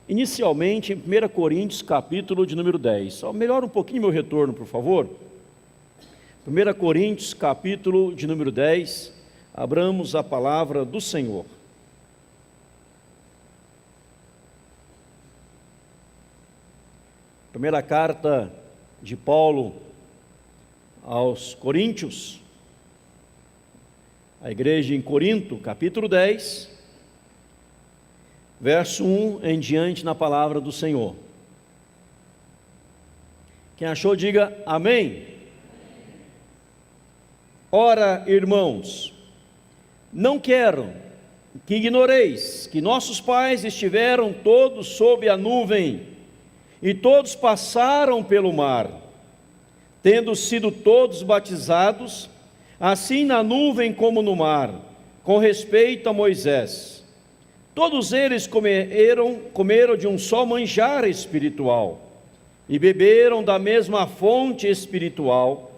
inicialmente em 1 Coríntios, capítulo de número 10. Só melhora um pouquinho meu retorno, por favor. 1 Coríntios, capítulo de número 10, abramos a palavra do Senhor. Primeira carta de Paulo aos Coríntios, a igreja em Corinto, capítulo 10, verso 1 em diante na palavra do Senhor. Quem achou, diga amém. Ora, irmãos, não quero que ignoreis que nossos pais estiveram todos sob a nuvem, e todos passaram pelo mar, tendo sido todos batizados, assim na nuvem como no mar, com respeito a Moisés. Todos eles comeram de um só manjar espiritual, e beberam da mesma fonte espiritual,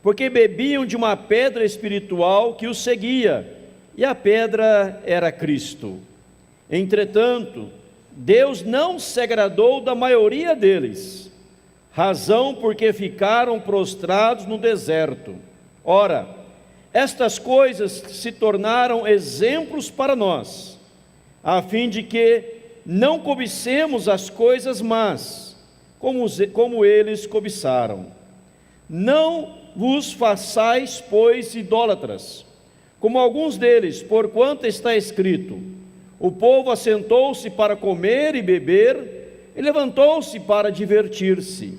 porque bebiam de uma pedra espiritual que os seguia, e a pedra era Cristo. Entretanto, Deus não se agradou da maioria deles, razão porque ficaram prostrados no deserto. Ora, estas coisas se tornaram exemplos para nós, a fim de que não cobicemos as coisas más, como eles cobiçaram. Não vos façais, pois, idólatras, como alguns deles, porquanto está escrito: o povo assentou-se para comer e beber, e levantou-se para divertir-se.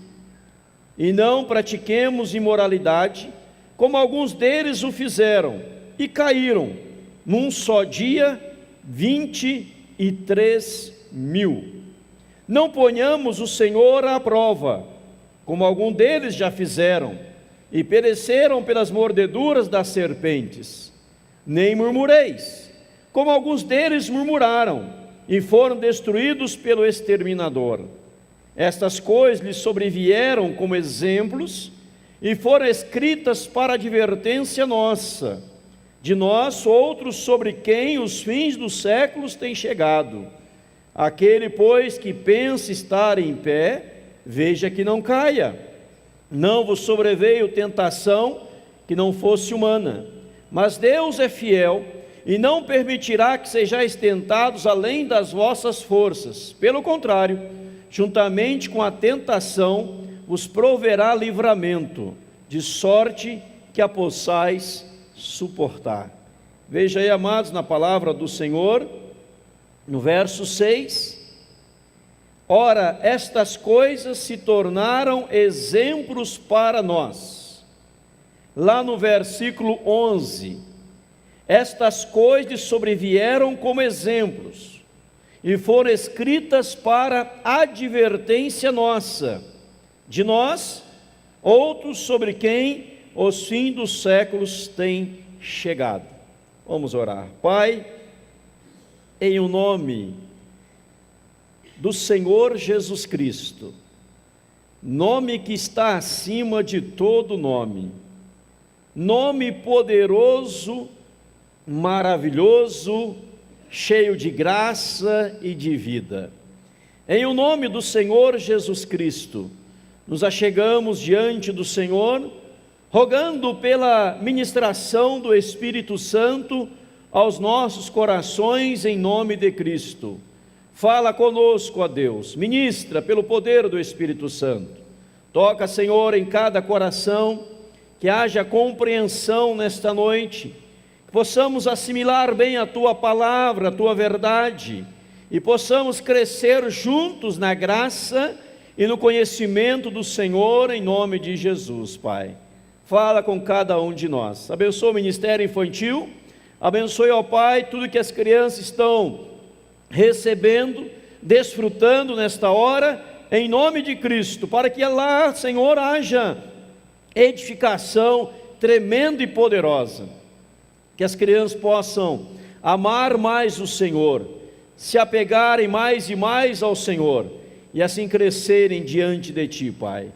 E não pratiquemos imoralidade, como alguns deles o fizeram, e caíram, num só dia, 23.000. Não ponhamos o Senhor à prova, como alguns deles já fizeram, e pereceram pelas mordeduras das serpentes. Nem murmureis, como alguns deles murmuraram, e foram destruídos pelo exterminador. Estas coisas lhes sobrevieram como exemplos, e foram escritas para advertência nossa, de nós outros sobre quem os fins dos séculos têm chegado. Aquele, pois, que pensa estar em pé, veja que não caia. Não vos sobreveio tentação que não fosse humana, mas Deus é fiel, e não permitirá que sejais tentados além das vossas forças. Pelo contrário, juntamente com a tentação, vos proverá livramento, de sorte que a possais suportar. Veja aí, amados, na palavra do Senhor, no verso 6, ora, estas coisas se tornaram exemplos para nós. Lá no versículo 11, estas coisas sobrevieram como exemplos, e foram escritas para advertência nossa, de nós, outros sobre quem os fins dos séculos têm chegado. Vamos orar. Pai, em o nome do Senhor Jesus Cristo, nome que está acima de todo nome, nome poderoso, maravilhoso, cheio de graça e de vida. Em o nome do Senhor Jesus Cristo, nos achegamos diante do Senhor, rogando pela ministração do Espírito Santo aos nossos corações em nome de Cristo. Fala conosco, ó Deus, ministra pelo poder do Espírito Santo. Toca, Senhor, em cada coração, que haja compreensão nesta noite, que possamos assimilar bem a Tua palavra, a Tua verdade, e possamos crescer juntos na graça e no conhecimento do Senhor, em nome de Jesus, Pai. Fala com cada um de nós. Abençoa o ministério infantil, abençoe, ó Pai, tudo que as crianças estão recebendo, desfrutando nesta hora, em nome de Cristo, para que lá, Senhor, haja edificação tremenda e poderosa, que as crianças possam amar mais o Senhor, se apegarem mais e mais ao Senhor, e assim crescerem diante de Ti, Pai.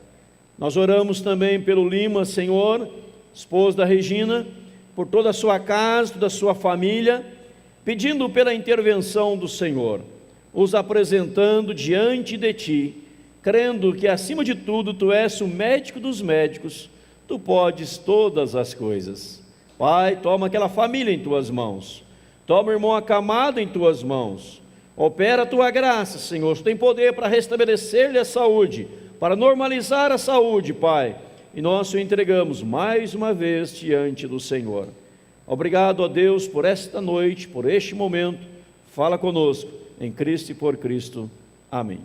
Nós oramos também pelo Lima, Senhor, esposo da Regina, por toda a sua casa, toda a sua família, pedindo pela intervenção do Senhor. os apresentando diante de ti, crendo que acima de tudo tu és o médico dos médicos, tu podes todas as coisas. Pai, toma aquela família em tuas mãos, toma o irmão acamado em tuas mãos, opera a tua graça, Senhor, tu tem poder para restabelecer-lhe a saúde, para normalizar a saúde, Pai, e nós o entregamos mais uma vez diante do Senhor. Obrigado a Deus por esta noite, por este momento, fala conosco, em Cristo e por Cristo, amém.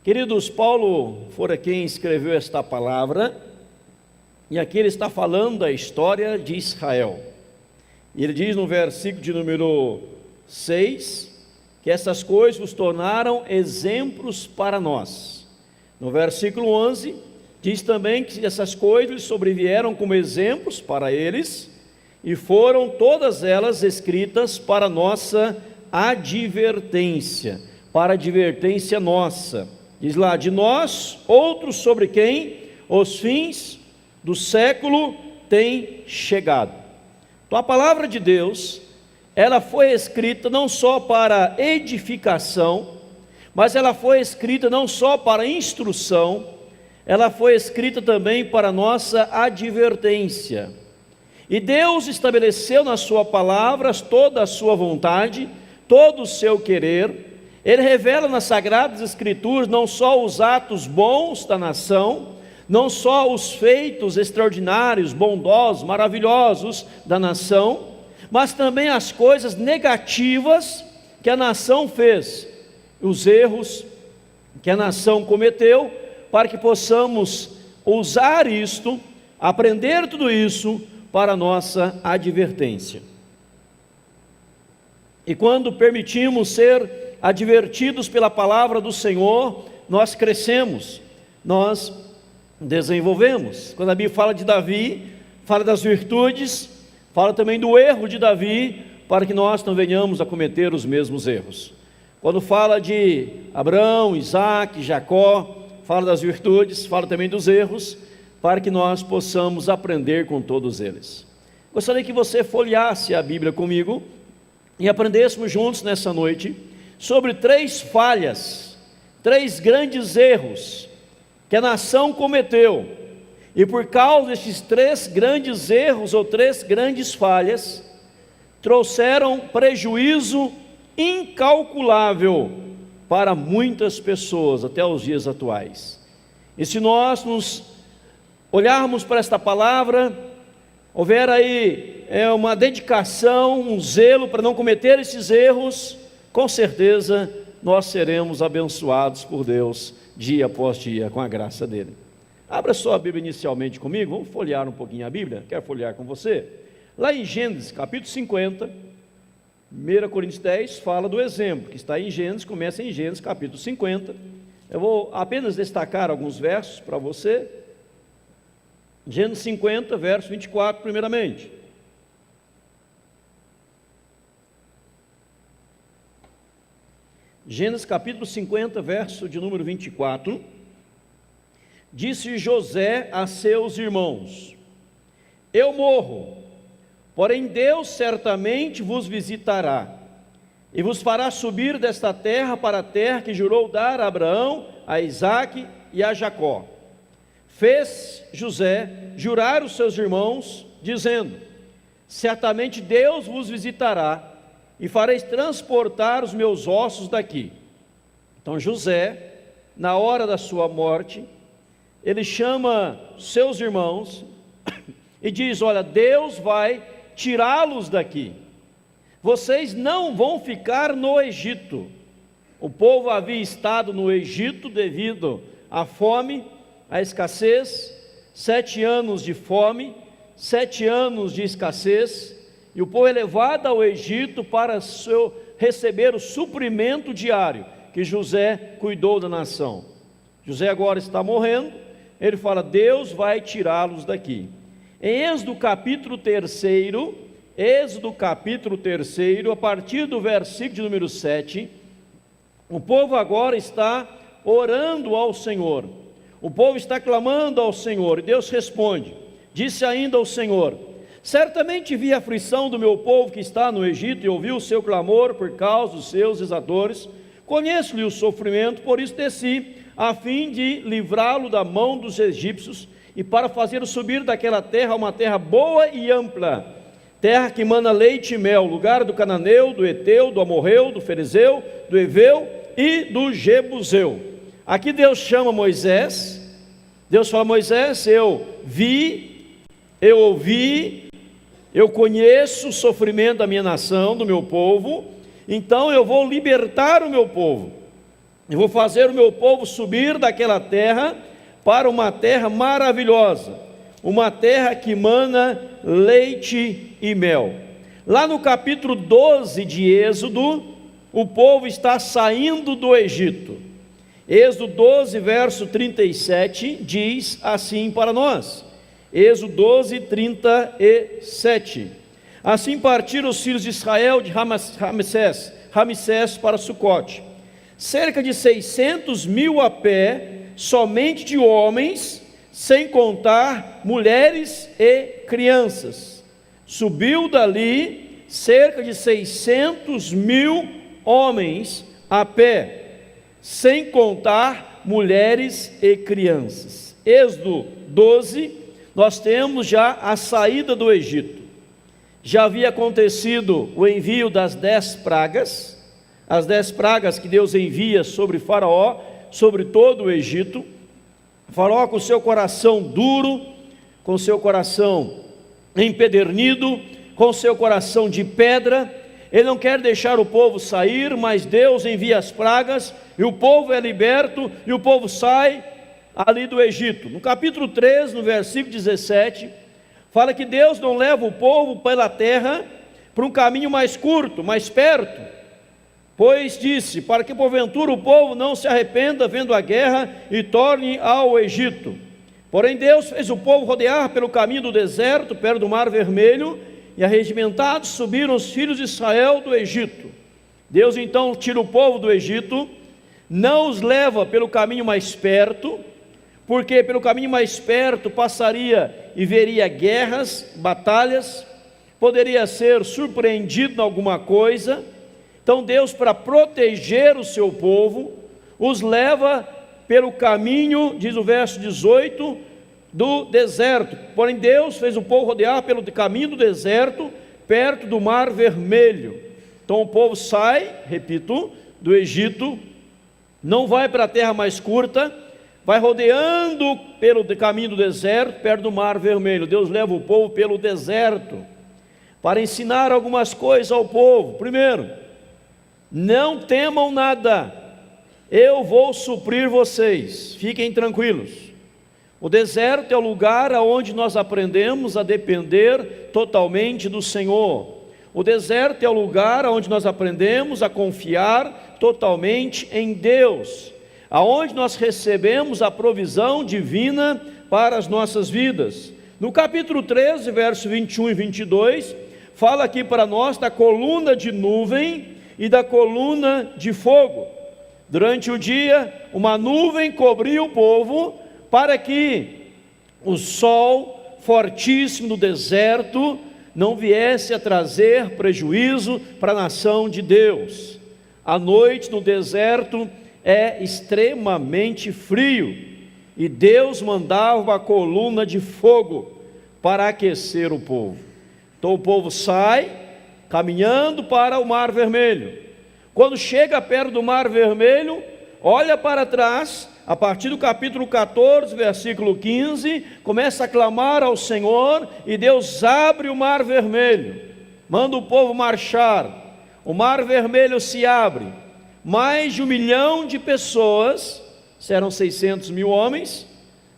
Queridos, Paulo fora quem escreveu esta palavra, e aqui ele está falando da história de Israel. E ele diz no versículo de número 6, que essas coisas os tornaram exemplos para nós. No versículo 11, diz também que essas coisas sobrevieram como exemplos para eles, e foram todas elas escritas para nossa advertência, para advertência nossa. Diz lá, de nós, outros sobre quem os fins do século têm chegado. Então a palavra de Deus, ela foi escrita não só para edificação, mas ela foi escrita não só para instrução, ela foi escrita também para nossa advertência. E Deus estabeleceu na sua palavra toda a sua vontade, todo o seu querer. Ele revela nas Sagradas Escrituras não só os atos bons da nação, não só os feitos extraordinários, bondosos, maravilhosos da nação, mas também as coisas negativas que a nação fez, os erros que a nação cometeu, para que possamos usar isto, aprender tudo isso para a nossa advertência. E quando permitimos ser advertidos pela palavra do Senhor, nós crescemos, nós desenvolvemos. Quando a Bíblia fala de Davi, fala das virtudes, fala também do erro de Davi, para que nós não venhamos a cometer os mesmos erros. Quando fala de Abraão, Isaac, Jacó, fala das virtudes, fala também dos erros, para que nós possamos aprender com todos eles. Gostaria que você folheasse a Bíblia comigo e aprendêssemos juntos nessa noite sobre 3 falhas, 3 grandes erros que a nação cometeu, e por causa destes 3 grandes erros ou 3 grandes falhas, trouxeram prejuízo incalculável para muitas pessoas até os dias atuais. E se nós nos olharmos para esta palavra, houver aí uma dedicação, um zelo para não cometer esses erros, com certeza nós seremos abençoados por Deus dia após dia, com a graça dele. Abra só a Bíblia inicialmente comigo, vamos folhear um pouquinho a Bíblia, quero folhear com você. Lá em Gênesis, capítulo 50, 1 Coríntios 10, fala do exemplo, que está em Gênesis, começa em Gênesis, capítulo 50. Eu vou apenas destacar alguns versos para você. Gênesis 50, verso 24, primeiramente. Gênesis capítulo 50, verso de número 24, disse José a seus irmãos: eu morro, porém Deus certamente vos visitará, e vos fará subir desta terra para a terra que jurou dar a Abraão, a Isaque e a Jacó. Fez José jurar os seus irmãos, dizendo: certamente Deus vos visitará, e fareis transportar os meus ossos daqui. Então José, na hora da sua morte, ele chama seus irmãos e diz: olha, Deus vai tirá-los daqui, vocês não vão ficar no Egito. O povo havia estado no Egito devido à fome, à escassez, 7 anos de fome, 7 anos de escassez, e o povo é levado ao Egito para receber o suprimento diário que José cuidou da nação. José agora está morrendo, ele fala: Deus vai tirá-los daqui. Em Êxodo capítulo 3, a partir do versículo de número 7, o povo agora está orando ao Senhor, o povo está clamando ao Senhor, e Deus responde: disse ainda ao Senhor: Certamente vi a aflição do meu povo que está no Egito, e ouvi o seu clamor por causa dos seus exatores. Conheço-lhe o sofrimento, por isso desci, a fim de livrá-lo da mão dos egípcios, e para fazê-lo subir daquela terra, uma terra boa e ampla, terra que mana leite e mel, lugar do cananeu, do eteu, do amorreu, do ferezeu, do eveu e do jebuseu. Aqui Deus chama Moisés. Deus fala: Moisés, eu vi, eu ouvi, eu conheço o sofrimento da minha nação, do meu povo, então eu vou libertar o meu povo, eu vou fazer o meu povo subir daquela terra para uma terra maravilhosa, uma terra que mana leite e mel. Lá no capítulo 12 de Êxodo, o povo está saindo do Egito. Êxodo 12, verso 37, diz assim para nós. Êxodo 12, 37. Assim partiram os filhos de Israel de Ramsés para Sucote, cerca de 600.000 a pé, somente de homens, sem contar mulheres e crianças. Subiu dali cerca de 600.000 homens a pé, sem contar mulheres e crianças. Êxodo 12, nós temos já a saída do Egito. Já havia acontecido o envio das 10 pragas, as 10 pragas que Deus envia sobre Faraó, sobre todo o Egito. Faraó, com seu coração duro, com seu coração empedernido, com seu coração de pedra, ele não quer deixar o povo sair, mas Deus envia as pragas, e o povo é liberto, e o povo sai ali do Egito. No capítulo 3, no versículo 17, fala que Deus não leva o povo pela terra para um caminho mais curto, mais perto, pois disse, para que porventura o povo não se arrependa vendo a guerra e torne ao Egito. Porém Deus fez o povo rodear pelo caminho do deserto, perto do Mar Vermelho, e arregimentados subiram os filhos de Israel do Egito. Deus então tira o povo do Egito, não os leva pelo caminho mais perto, porque pelo caminho mais perto passaria e veria guerras, batalhas, poderia ser surpreendido em alguma coisa. Então Deus, para proteger o seu povo, os leva pelo caminho, diz o verso 18, do deserto. Porém Deus fez o povo rodear pelo caminho do deserto, perto do Mar Vermelho. Então o povo sai, repito, do Egito, não vai para a terra mais curta, vai rodeando pelo caminho do deserto, perto do Mar Vermelho. Deus leva o povo pelo deserto, para ensinar algumas coisas ao povo. Primeiro, não temam nada, eu vou suprir vocês, fiquem tranquilos. O deserto é o lugar onde nós aprendemos a depender totalmente do Senhor. O deserto é o lugar onde nós aprendemos a confiar totalmente em Deus, aonde nós recebemos a provisão divina para as nossas vidas. No capítulo 13, verso 21 e 22, fala aqui para nós da coluna de nuvem e da coluna de fogo. Durante o dia, uma nuvem cobria o povo, para que o sol fortíssimo do deserto não viesse a trazer prejuízo para a nação de Deus. A noite no deserto é extremamente frio, e Deus mandava uma coluna de fogo para aquecer o povo. Então o povo sai caminhando para o Mar Vermelho. Quando chega perto do Mar Vermelho, olha para trás, a partir do capítulo 14, versículo 15, começa a clamar ao Senhor, e Deus abre o Mar Vermelho, manda o povo marchar. O Mar Vermelho se abre, mais de 1 milhão de pessoas, eram 600.000 homens,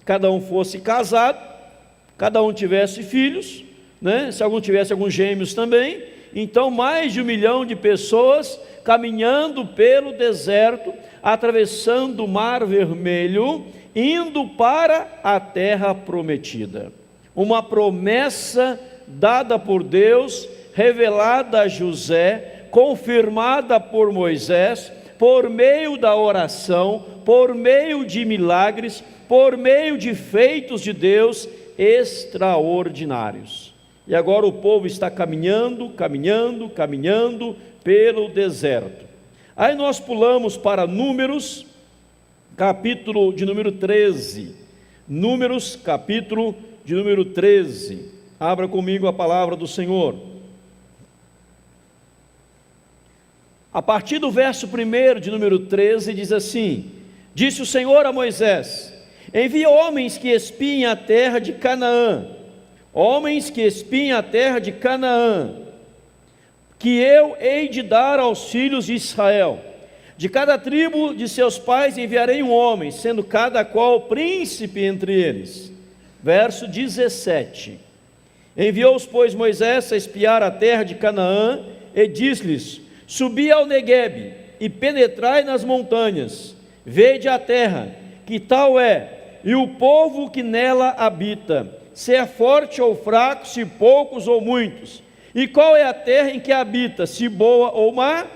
cada um fosse casado, cada um tivesse filhos, né? Se algum tivesse alguns gêmeos também. Então mais de 1 milhão de pessoas caminhando pelo deserto, atravessando o Mar Vermelho, indo para a terra prometida. Uma promessa dada por Deus, revelada a José, confirmada por Moisés, por meio da oração, por meio de milagres, por meio de feitos de Deus extraordinários. E agora o povo está caminhando pelo deserto. Aí nós pulamos para Números, capítulo de número 13. Números, capítulo de número 13. Abra comigo a palavra do Senhor. A partir do verso 1 de número 13, diz assim: Disse o Senhor a Moisés: Envia homens que espiem a terra de Canaã, homens que espiem a terra de Canaã, que eu hei de dar aos filhos de Israel. De cada tribo de seus pais enviarei um homem, sendo cada qual príncipe entre eles. Verso 17. Enviou-os, pois, Moisés a espiar a terra de Canaã, e disse-lhes: Subi ao Neguebe, e penetrai nas montanhas, vede a terra, que tal é, e o povo que nela habita, se é forte ou fraco, se poucos ou muitos. E qual é a terra em que habita, se boa ou má?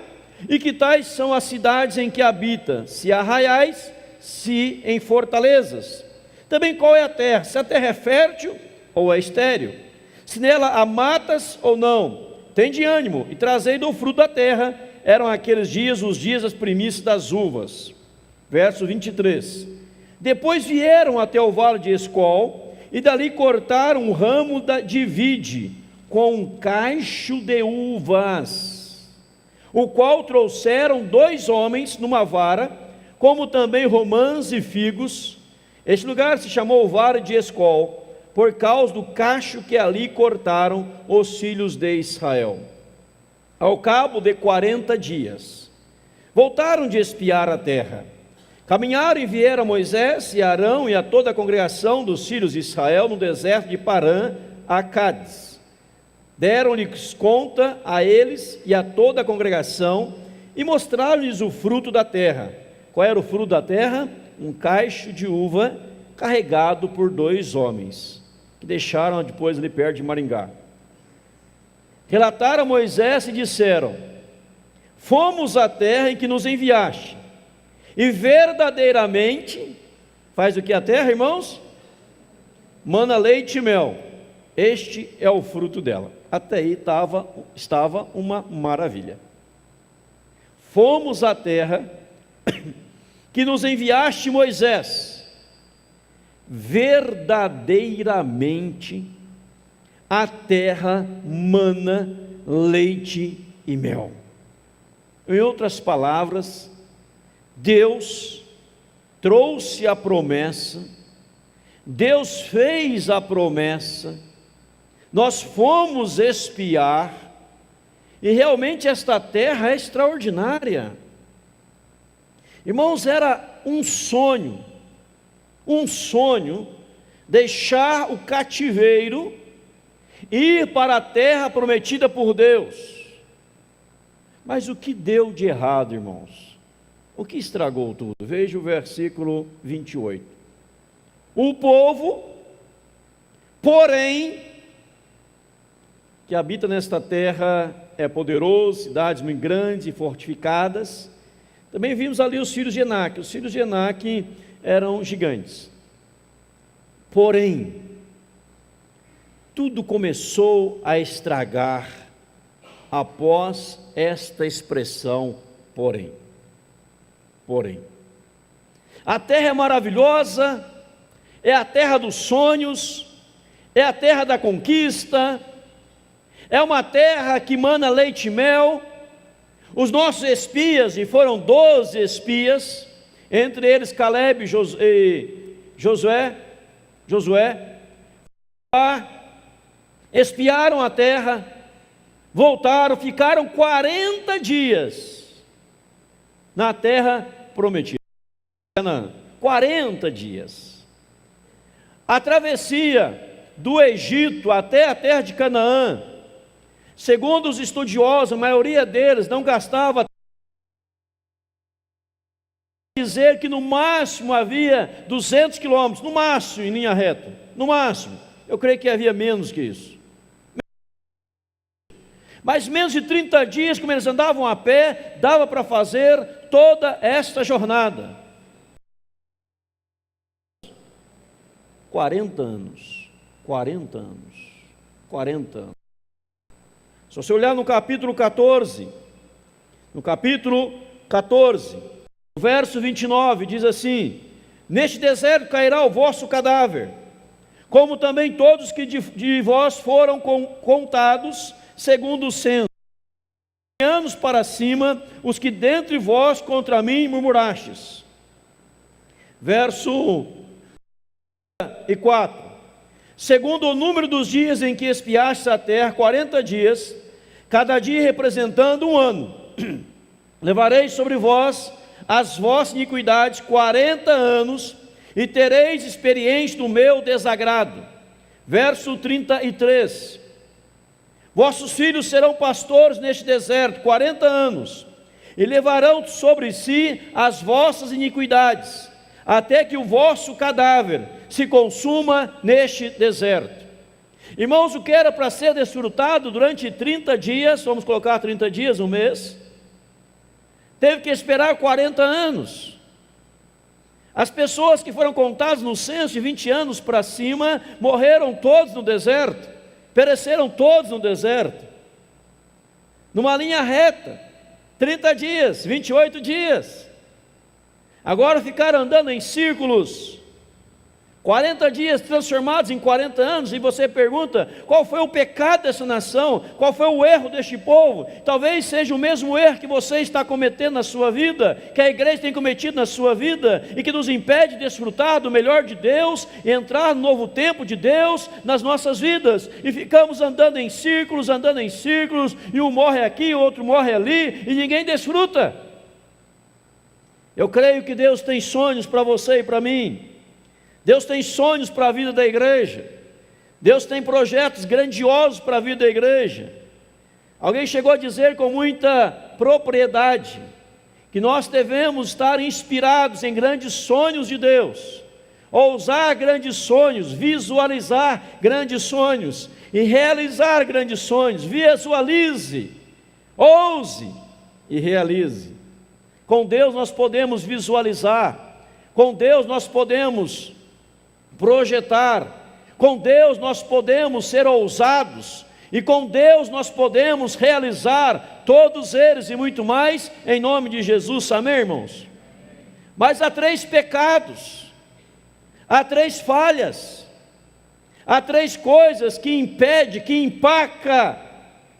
E que tais são as cidades em que habita, se arraiais, se em fortalezas? Também qual é a terra, se a terra é fértil ou é estéril? Se nela há matas ou não? Tende ânimo e trazei do fruto da terra. Eram aqueles dias os dias das primícias das uvas. Verso 23. Depois vieram até o vale de Escol, e dali cortaram um ramo de vide, com um cacho de uvas, o qual trouxeram 2 homens numa vara, como também romãs e figos. Este lugar se chamou o vale de Escol, por causa do cacho que ali cortaram os filhos de Israel. Ao cabo de 40 dias, voltaram de espiar a terra. Caminharam e vieram a Moisés e a Arão e a toda a congregação dos filhos de Israel no deserto de Parã, a Cádiz. Deram-lhes conta a eles e a toda a congregação, e mostraram-lhes o fruto da terra. Qual era o fruto da terra? Um cacho de uva carregado por 2 homens, que deixaram depois ali perto de Maringá. Relataram a Moisés e disseram: Fomos à terra em que nos enviaste, e verdadeiramente, faz o que a terra, irmãos? Mana leite e mel, este é o fruto dela. Até aí estava uma maravilha. Fomos à terra que nos enviaste, Moisés, verdadeiramente a terra mana leite e mel. Em outras palavras, Deus trouxe a promessa, Deus fez a promessa, nós fomos espiar, e realmente esta terra é extraordinária. Irmãos, era um sonho, deixar o cativeiro, ir para a terra prometida por Deus. Mas o que deu de errado, irmãos? O que estragou tudo? Veja o versículo 28. O povo, porém, que habita nesta terra é poderoso, cidades muito grandes e fortificadas. Também vimos ali os filhos de Enaque. Os filhos de Enaque eram gigantes. Porém, tudo começou a estragar após esta expressão, porém. A terra é maravilhosa, é a terra dos sonhos, é a terra da conquista, é uma terra que mana leite e mel. Os nossos espias, e foram 12 espias, entre eles Caleb e Josué, espiaram a terra, voltaram, ficaram 40 dias na terra prometida, 40 dias. A travessia do Egito até a terra de Canaã, segundo os estudiosos, a maioria deles não gastava, dizer que no máximo havia 200 quilômetros, no máximo em linha reta, no máximo. Eu creio que havia menos que isso. Mas menos de 30 dias, como eles andavam a pé, dava para fazer toda esta jornada. 40 anos. 40 anos. Se você olhar no capítulo 14, no verso 29, diz assim: neste deserto cairá o vosso cadáver, como também todos que de vós foram contados, segundo o censo, anos para cima, os que dentre vós contra mim murmurastes. Verso 4: segundo o número dos dias em que espiastes a terra, 40 dias, cada dia representando um ano, levarei sobre vós as vossas iniquidades 40 anos, e tereis experiência do meu desagrado. Verso 33: vossos filhos serão pastores neste deserto 40 anos, e levarão sobre si as vossas iniquidades, até que o vosso cadáver se consuma neste deserto. Irmãos, o que era para ser desfrutado durante 30 dias, vamos colocar 30 dias, um mês, teve que esperar 40 anos. As pessoas que foram contadas no censo de 20 anos para cima, morreram todos no deserto, pereceram todos no deserto, numa linha reta, 30 dias, 28 dias, agora ficaram andando em círculos, 40 dias transformados em 40 anos, e você pergunta, qual foi o pecado dessa nação? Qual foi o erro deste povo? Talvez seja o mesmo erro que você está cometendo na sua vida, que a igreja tem cometido na sua vida, e que nos impede de desfrutar do melhor de Deus, e entrar no novo tempo de Deus nas nossas vidas, e ficamos andando em círculos, e um morre aqui, o outro morre ali, e ninguém desfruta. Eu creio que Deus tem sonhos para você e para mim. Deus tem sonhos para a vida da igreja. Deus tem projetos grandiosos para a vida da igreja. Alguém chegou a dizer com muita propriedade que nós devemos estar inspirados em grandes sonhos de Deus, ousar grandes sonhos, visualizar grandes sonhos e realizar grandes sonhos. Visualize, ouse e realize. Com Deus nós podemos visualizar, com Deus nós podemos projetar, com Deus nós podemos ser ousados, e com Deus nós podemos realizar todos eles e muito mais, em nome de Jesus, amém, irmãos? Mas há 3 pecados, há 3 falhas, há 3 coisas que impede, que empaca,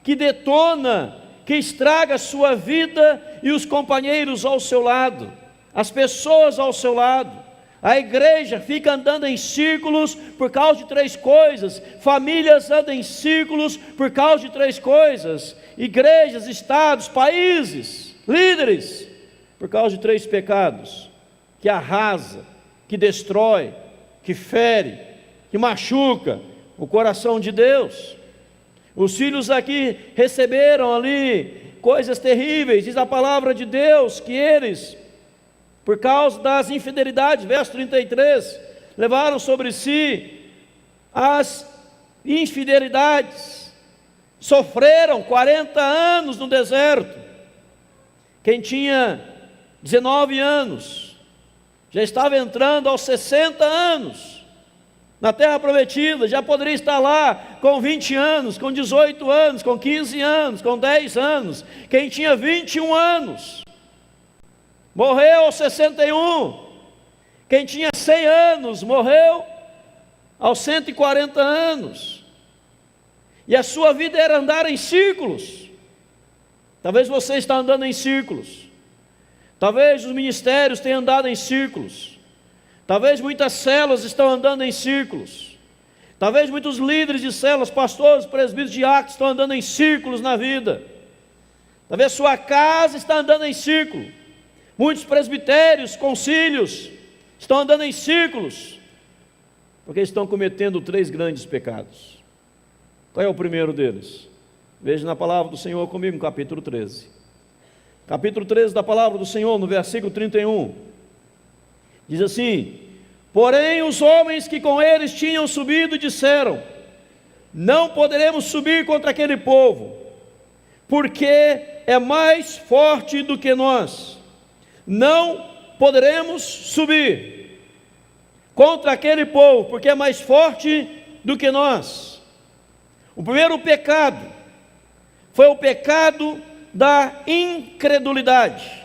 que detona, que estraga a sua vida e os companheiros ao seu lado, as pessoas ao seu lado. A igreja fica andando em círculos por causa de 3 coisas, famílias andam em círculos por causa de 3 coisas, igrejas, estados, países, líderes, por causa de 3 pecados, que arrasa, que destrói, que fere, que machuca o coração de Deus. Os filhos aqui receberam ali coisas terríveis, diz a palavra de Deus, que eles, por causa das infidelidades, verso 33, levaram sobre si as infidelidades, sofreram 40 anos no deserto. Quem tinha 19 anos, já estava entrando aos 60 anos, na terra prometida, já poderia estar lá com 20 anos, com 18 anos, com 15 anos, com 10 anos. Quem tinha 21 anos, morreu aos 61, quem tinha 100 anos, morreu aos 140 anos, e a sua vida era andar em círculos. Talvez você está andando em círculos, talvez os ministérios tenham andado em círculos, talvez muitas células estão andando em círculos, talvez muitos líderes de células, pastores, presbíteros, diáconos estão andando em círculos na vida, talvez sua casa está andando em círculo. Muitos presbitérios, concílios, estão andando em círculos, porque estão cometendo 3 grandes pecados. Qual é o primeiro deles? Veja na palavra do Senhor comigo, no capítulo 13. Capítulo 13 da palavra do Senhor, no versículo 31. Diz assim: porém os homens que com eles tinham subido disseram: não poderemos subir contra aquele povo, porque é mais forte do que nós. Não poderemos subir contra aquele povo, porque é mais forte do que nós. O primeiro pecado foi o pecado da incredulidade,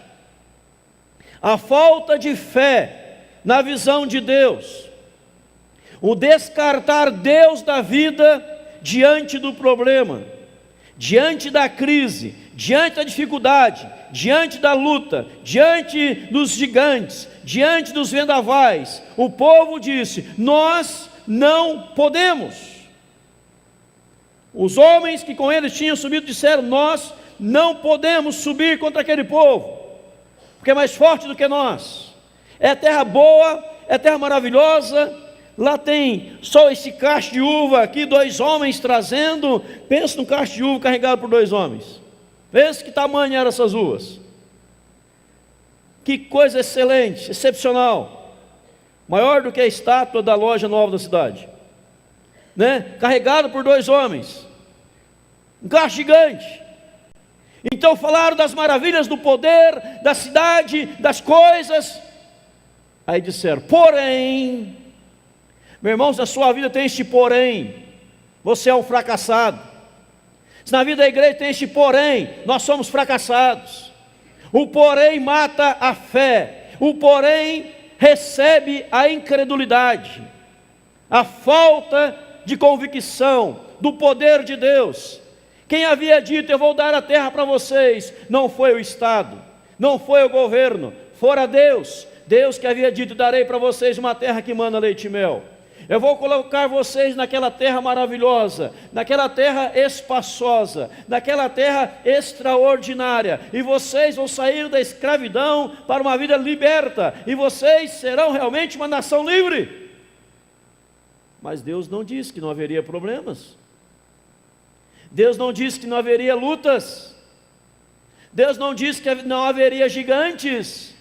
a falta de fé na visão de Deus, o descartar Deus da vida diante do problema, diante da crise, diante da dificuldade, diante da luta, diante dos gigantes, diante dos vendavais. O povo disse: nós não podemos. Os homens que com eles tinham subido disseram: nós não podemos subir contra aquele povo, porque é mais forte do que nós. É terra boa, é terra maravilhosa. Lá tem só esse cacho de uva aqui, 2 homens trazendo. Pensa num cacho de uva carregado por 2 homens. Pensa que tamanho eram essas uvas. Que coisa excelente, excepcional. Maior do que a estátua da loja nova da cidade, né? Carregado por 2 homens, um cacho gigante. Então falaram das maravilhas do poder, da cidade, das coisas. Aí disseram: porém, meu irmão, se a sua vida tem este porém, você é um fracassado. Se na vida da igreja tem este porém, nós somos fracassados. O porém mata a fé, o porém recebe a incredulidade, a falta de convicção do poder de Deus. Quem havia dito: eu vou dar a terra para vocês, não foi o Estado, não foi o governo, fora Deus. Deus que havia dito: darei para vocês uma terra que mana leite e mel. Eu vou colocar vocês naquela terra maravilhosa, naquela terra espaçosa, naquela terra extraordinária, e vocês vão sair da escravidão para uma vida liberta, e vocês serão realmente uma nação livre. Mas Deus não disse que não haveria problemas. Deus não disse que não haveria lutas. Deus não disse que não haveria gigantes.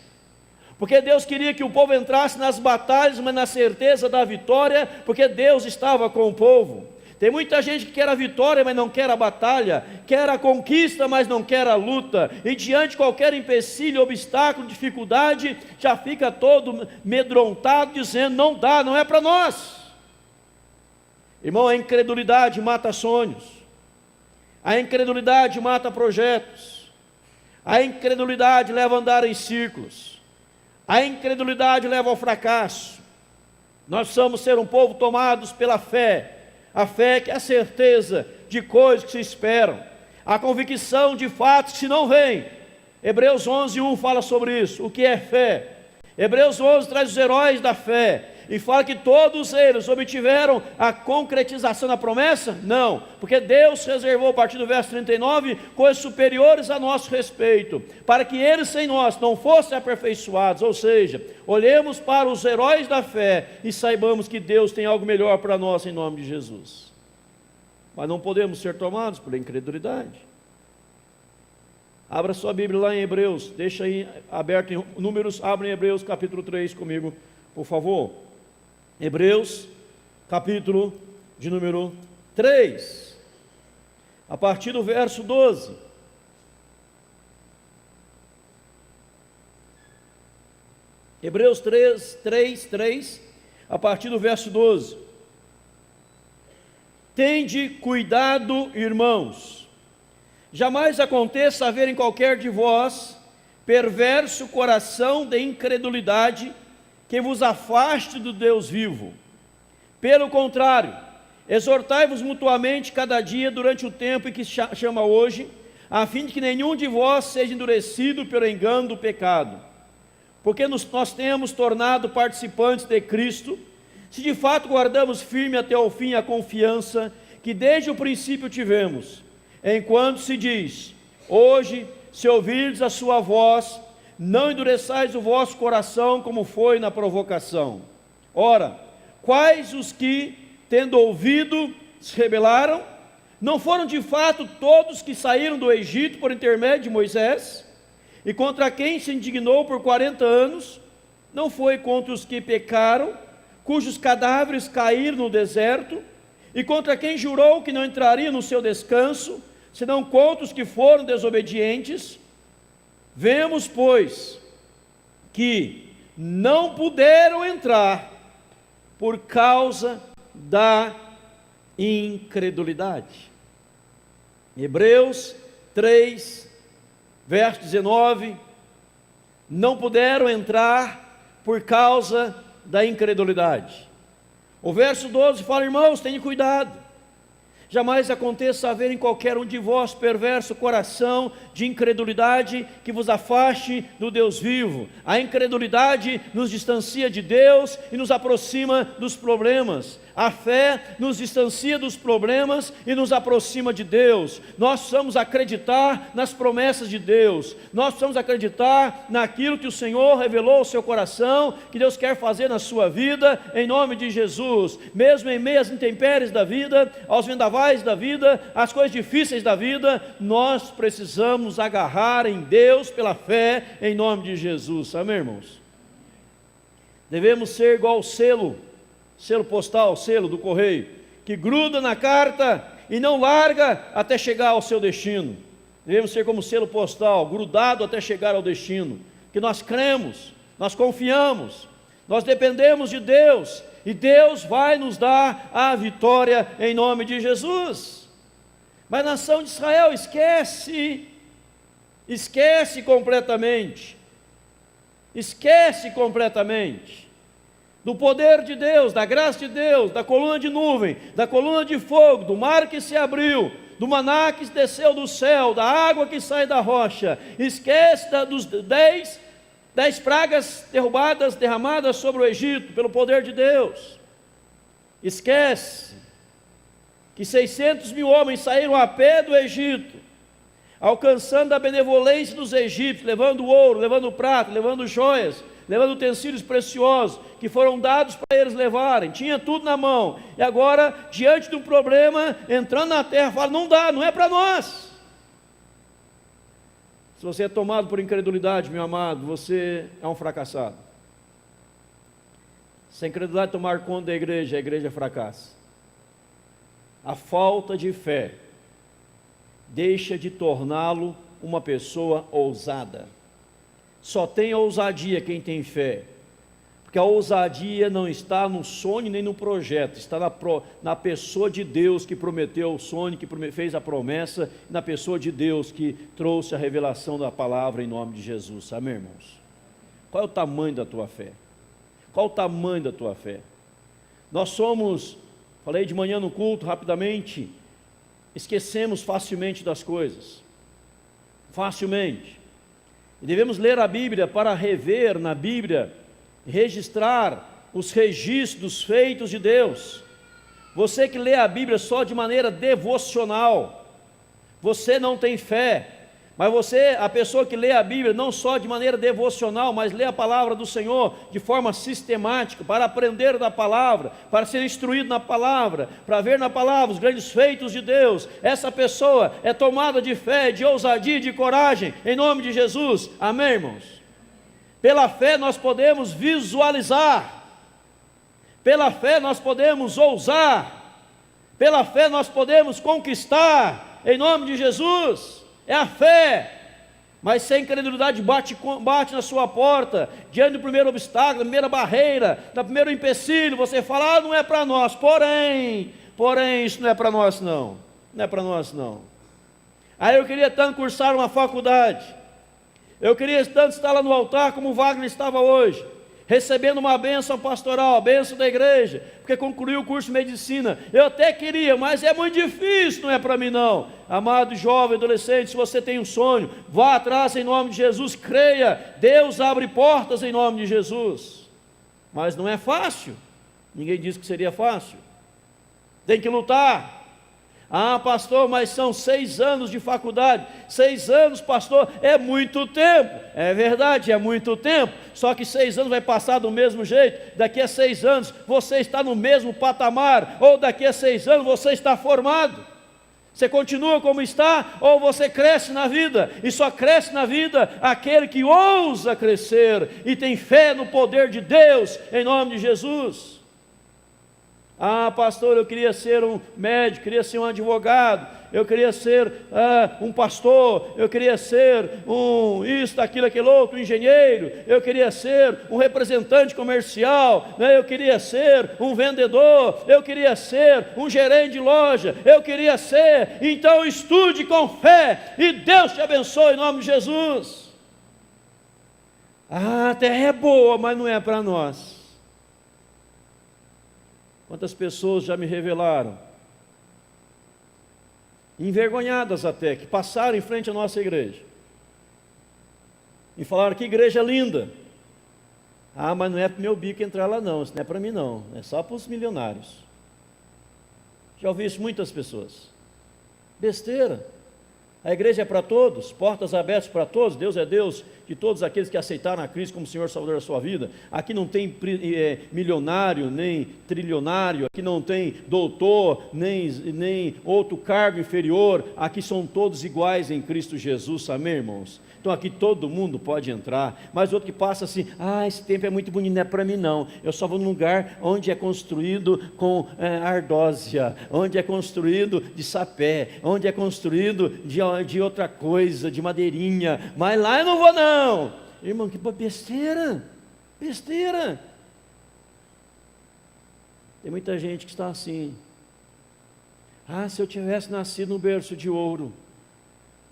Porque Deus queria que o povo entrasse nas batalhas, mas na certeza da vitória, porque Deus estava com o povo. Tem muita gente que quer a vitória, mas não quer a batalha, quer a conquista, mas não quer a luta, e diante de qualquer empecilho, obstáculo, dificuldade, já fica todo amedrontado, dizendo: não dá, não é para nós. Irmão, a incredulidade mata sonhos, a incredulidade mata projetos, a incredulidade leva a andar em círculos, a incredulidade leva ao fracasso. Nós precisamos ser um povo tomados pela fé, a fé que é a certeza de coisas que se esperam, a convicção de fatos que se não vêm. Hebreus 11:1 fala sobre isso, o que é fé. Hebreus 11 traz os heróis da fé, e fala que todos eles obtiveram a concretização da promessa? Não, porque Deus reservou, a partir do verso 39, coisas superiores a nosso respeito, para que eles sem nós não fossem aperfeiçoados. Ou seja, olhemos para os heróis da fé e saibamos que Deus tem algo melhor para nós em nome de Jesus. Mas não podemos ser tomados pela incredulidade. Abra sua Bíblia lá em Hebreus, deixa aí aberto em Números, abre em Hebreus capítulo 3 comigo, por favor. Hebreus, capítulo de número 3, a partir do verso 12. Hebreus 3, a partir do verso 12. Tende cuidado, irmãos, jamais aconteça haver em qualquer de vós perverso coração de incredulidade, que vos afaste do Deus vivo. Pelo contrário, exortai-vos mutuamente cada dia durante o tempo em que chama hoje, a fim de que nenhum de vós seja endurecido pelo engano do pecado. Porque nós temos tornado participantes de Cristo, se de fato guardamos firme até o fim a confiança que desde o princípio tivemos. Enquanto se diz: hoje, se ouvirdes a sua voz, não endureçais o vosso coração como foi na provocação. Ora, quais os que, tendo ouvido, se rebelaram? Não foram de fato todos que saíram do Egito por intermédio de Moisés? E contra quem se indignou por 40 anos? Não foi contra os que pecaram, cujos cadáveres caíram no deserto? E contra quem jurou que não entraria no seu descanso, senão contra os que foram desobedientes? Vemos, pois, que não puderam entrar por causa da incredulidade. Hebreus 3, verso 19, não puderam entrar por causa da incredulidade. O verso 12 fala: irmãos, tenham cuidado, jamais aconteça haver em qualquer um de vós perverso coração de incredulidade que vos afaste do Deus vivo. A incredulidade nos distancia de Deus e nos aproxima dos problemas. A fé nos distancia dos problemas e nos aproxima de Deus. Nós precisamos acreditar nas promessas de Deus. Nós precisamos acreditar naquilo que o Senhor revelou ao seu coração, que Deus quer fazer na sua vida, em nome de Jesus. Mesmo em meio às intempéries da vida, aos vendavais da vida, às coisas difíceis da vida, nós precisamos agarrar em Deus pela fé, em nome de Jesus. Amém, irmãos? Devemos ser igual ao selo postal, selo do correio, que gruda na carta e não larga até chegar ao seu destino. Devemos ser como selo postal, grudado até chegar ao destino, que nós cremos, nós confiamos, nós dependemos de Deus, e Deus vai nos dar a vitória em nome de Jesus. Mas a nação de Israel esquece completamente do poder de Deus, da graça de Deus, da coluna de nuvem, da coluna de fogo, do mar que se abriu, do maná que desceu do céu, da água que sai da rocha. Esquece dos 10 pragas derramadas sobre o Egito, pelo poder de Deus. Esquece que 600 mil homens saíram a pé do Egito, alcançando a benevolência dos egípcios, levando ouro, levando prata, levando joias, levando utensílios preciosos, que foram dados para eles levarem, tinha tudo na mão, e agora, diante de um problema, entrando na terra, fala: não dá, não é para nós. Se você é tomado por incredulidade, meu amado, você é um fracassado. Se a incredulidade tomar conta da igreja, a igreja fracassa. A falta de fé deixa de torná-lo uma pessoa ousada. Só tem ousadia quem tem fé, porque a ousadia não está no sonho nem no projeto, está na pessoa de Deus que prometeu o sonho, que fez a promessa, na pessoa de Deus que trouxe a revelação da palavra em nome de Jesus. Amém, irmãos? Qual é o tamanho da tua fé? Qual o tamanho da tua fé? Nós somos, falei de manhã no culto rapidamente, esquecemos facilmente das coisas, facilmente. E devemos ler a Bíblia para rever na Bíblia, registrar os registros dos feitos de Deus. Você que lê a Bíblia só de maneira devocional, você não tem fé. Mas você, a pessoa que lê a Bíblia não só de maneira devocional, mas lê a palavra do Senhor de forma sistemática, para aprender da palavra, para ser instruído na palavra, para ver na palavra os grandes feitos de Deus, essa pessoa é tomada de fé, de ousadia e de coragem, em nome de Jesus. Amém, irmãos? Pela fé nós podemos visualizar, pela fé nós podemos ousar, pela fé nós podemos conquistar, em nome de Jesus. É a fé. Mas se a incredulidade bate na sua porta, diante do primeiro obstáculo, da primeira barreira, do primeiro empecilho, você fala: não é para nós, porém, isso não é para nós não, não é para nós não. Aí eu queria tanto cursar uma faculdade, eu queria tanto estar lá no altar como o Wagner estava hoje, recebendo uma bênção pastoral, a bênção da igreja, porque concluiu o curso de medicina. Eu até queria, mas é muito difícil, não é para mim não. Amado jovem, adolescente, se você tem um sonho, vá atrás em nome de Jesus, creia, Deus abre portas em nome de Jesus. Mas não é fácil, ninguém disse que seria fácil, tem que lutar. Ah, pastor, mas são 6 anos de faculdade. 6 anos, pastor, é muito tempo. É verdade, é muito tempo. Só que 6 anos vai passar do mesmo jeito. Daqui a 6 anos você está no mesmo patamar, ou daqui a 6 anos você está formado. Você continua como está, ou você cresce na vida. E só cresce na vida aquele que ousa crescer e tem fé no poder de Deus, em nome de Jesus. Ah, pastor, eu queria ser um médico, queria ser um advogado, eu queria ser um pastor, eu queria ser um isso, aquilo, aquele outro, um engenheiro, eu queria ser um representante comercial, né? Eu queria ser um vendedor, eu queria ser um gerente de loja, eu queria ser. Então estude com fé e Deus te abençoe em nome de Jesus. A terra é boa, mas não é para nós. Quantas pessoas já me revelaram, envergonhadas até, que passaram em frente à nossa igreja e falaram: que igreja linda. Mas não é para o meu bico entrar lá não, isso não é para mim não, é só para os milionários. Já ouvi isso muitas pessoas. Besteira. A igreja é para todos, portas abertas para todos. Deus é Deus de todos aqueles que aceitaram a Cristo como Senhor Salvador da sua vida. Aqui não tem milionário, nem trilionário, aqui não tem doutor, nem outro cargo inferior. Aqui são todos iguais em Cristo Jesus, amém, irmãos? Então aqui todo mundo pode entrar, mas outro que passa assim: esse tempo é muito bonito, não é para mim não, eu só vou num lugar onde é construído com ardósia, onde é construído de sapé, onde é construído de outra coisa, de madeirinha, mas lá eu não vou não. Irmão, que besteira, besteira. Tem muita gente que está assim: se eu tivesse nascido no berço de ouro,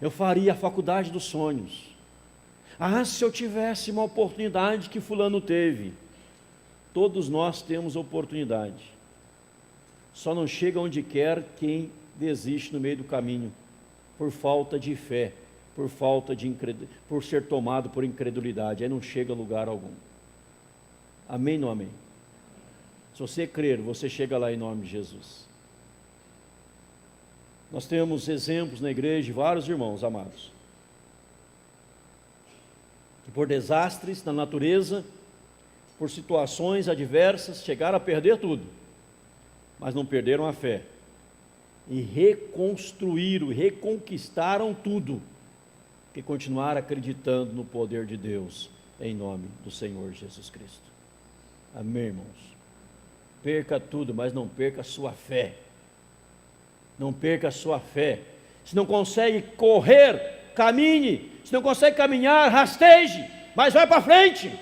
eu faria a faculdade dos sonhos. Se eu tivesse uma oportunidade que fulano teve. Todos nós temos oportunidade. Só não chega onde quer quem desiste no meio do caminho, por falta de fé, por ser tomado por incredulidade. Aí não chega a lugar algum. Amém ou não amém? Se você crer, você chega lá em nome de Jesus. Nós temos exemplos na igreja de vários irmãos amados, que por desastres na natureza, por situações adversas, chegaram a perder tudo, mas não perderam a fé, e reconstruíram, reconquistaram tudo, que continuaram acreditando no poder de Deus, em nome do Senhor Jesus Cristo. Amém, irmãos? Perca tudo, mas não perca a sua fé. Não perca a sua fé. Se não consegue correr, caminhe. Se não consegue caminhar, rasteje, mas vai para frente.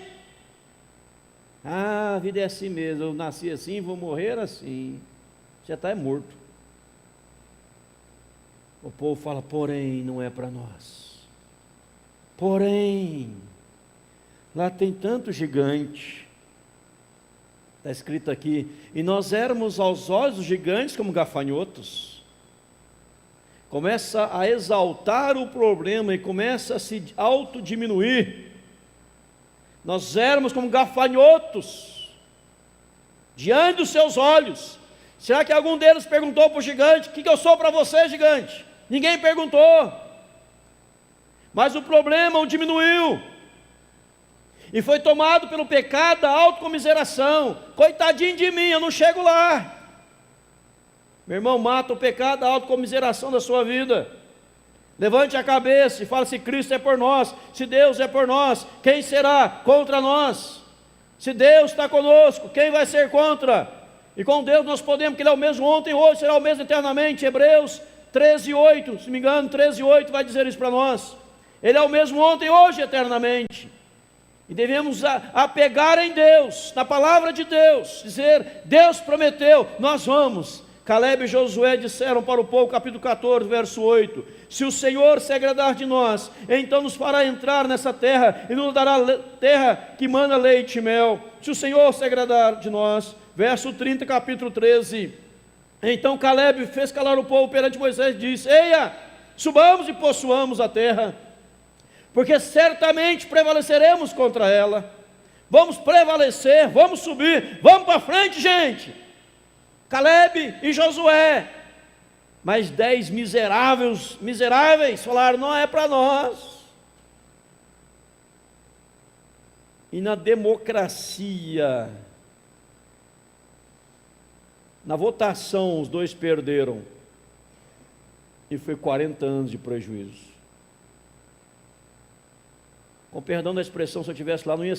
A vida é assim mesmo, eu nasci assim, vou morrer assim. Já está morto. O povo fala: porém, não é para nós. Porém, lá tem tanto gigante. Está escrito aqui: e nós éramos aos olhos dos gigantes como gafanhotos. Começa a exaltar o problema e começa a se autodiminuir. Nós éramos como gafanhotos diante dos seus olhos. Será que algum deles perguntou para o gigante: o que eu sou para você, gigante? Ninguém perguntou. Mas o problema o diminuiu, e foi tomado pelo pecado da autocomiseração. Coitadinho de mim, eu não chego lá. Meu irmão, mata o pecado da autocomiseração da sua vida. Levante a cabeça e fale: se Cristo é por nós, se Deus é por nós, quem será contra nós? Se Deus está conosco, quem vai ser contra? E com Deus nós podemos, porque Ele é o mesmo ontem, hoje, será o mesmo eternamente. Hebreus 13:8, se me engano, 13:8 vai dizer isso para nós. Ele é o mesmo ontem, hoje, eternamente. E devemos apegar em Deus, na palavra de Deus, dizer: Deus prometeu, nós vamos. Caleb e Josué disseram para o povo, capítulo 14, verso 8: se o Senhor se agradar de nós, então nos fará entrar nessa terra, e nos dará terra que mana leite e mel. Se o Senhor se agradar de nós. Verso 30, capítulo 13: então Caleb fez calar o povo perante Moisés e disse: eia, subamos e possuamos a terra, porque certamente prevaleceremos contra ela. Vamos prevalecer, vamos subir, vamos para frente, gente. Caleb e Josué. Mas 10 miseráveis falaram: não é para nós. E na democracia, na votação, os dois perderam, e foi 40 anos de prejuízo. Com perdão da expressão, se eu estivesse lá, não ia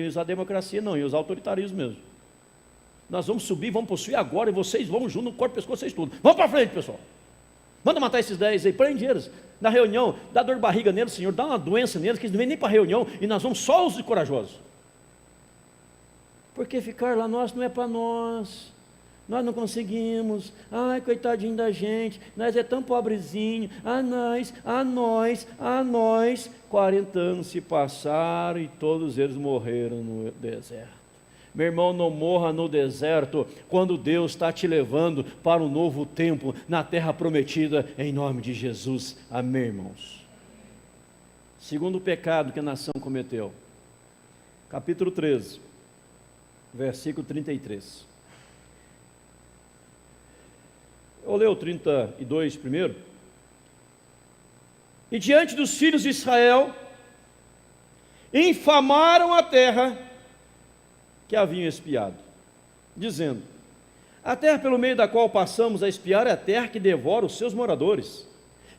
usar democracia não, ia usar autoritarismo mesmo. Nós vamos subir, vamos possuir agora, e vocês vão junto no corpo, pescoço, vocês tudo. Vamos para frente, pessoal. Manda matar esses 10 aí, prende eles. Na reunião, dá dor de barriga neles, Senhor, dá uma doença neles, que eles não vêm nem para a reunião, e nós vamos só os corajosos. Porque ficar lá, nós não é para nós não conseguimos, ai coitadinho da gente, nós é tão pobrezinho, a nós, 40 anos se passaram e todos eles morreram no deserto. Meu irmão, não morra no deserto, quando Deus está te levando para um novo tempo, na terra prometida, em nome de Jesus, amém, irmãos? Segundo pecado que a nação cometeu, capítulo 13, versículo 33. Eu leio o 32 primeiro. E diante dos filhos de Israel, infamaram a terra que haviam espiado, dizendo: a terra pelo meio da qual passamos a espiar é a terra que devora os seus moradores,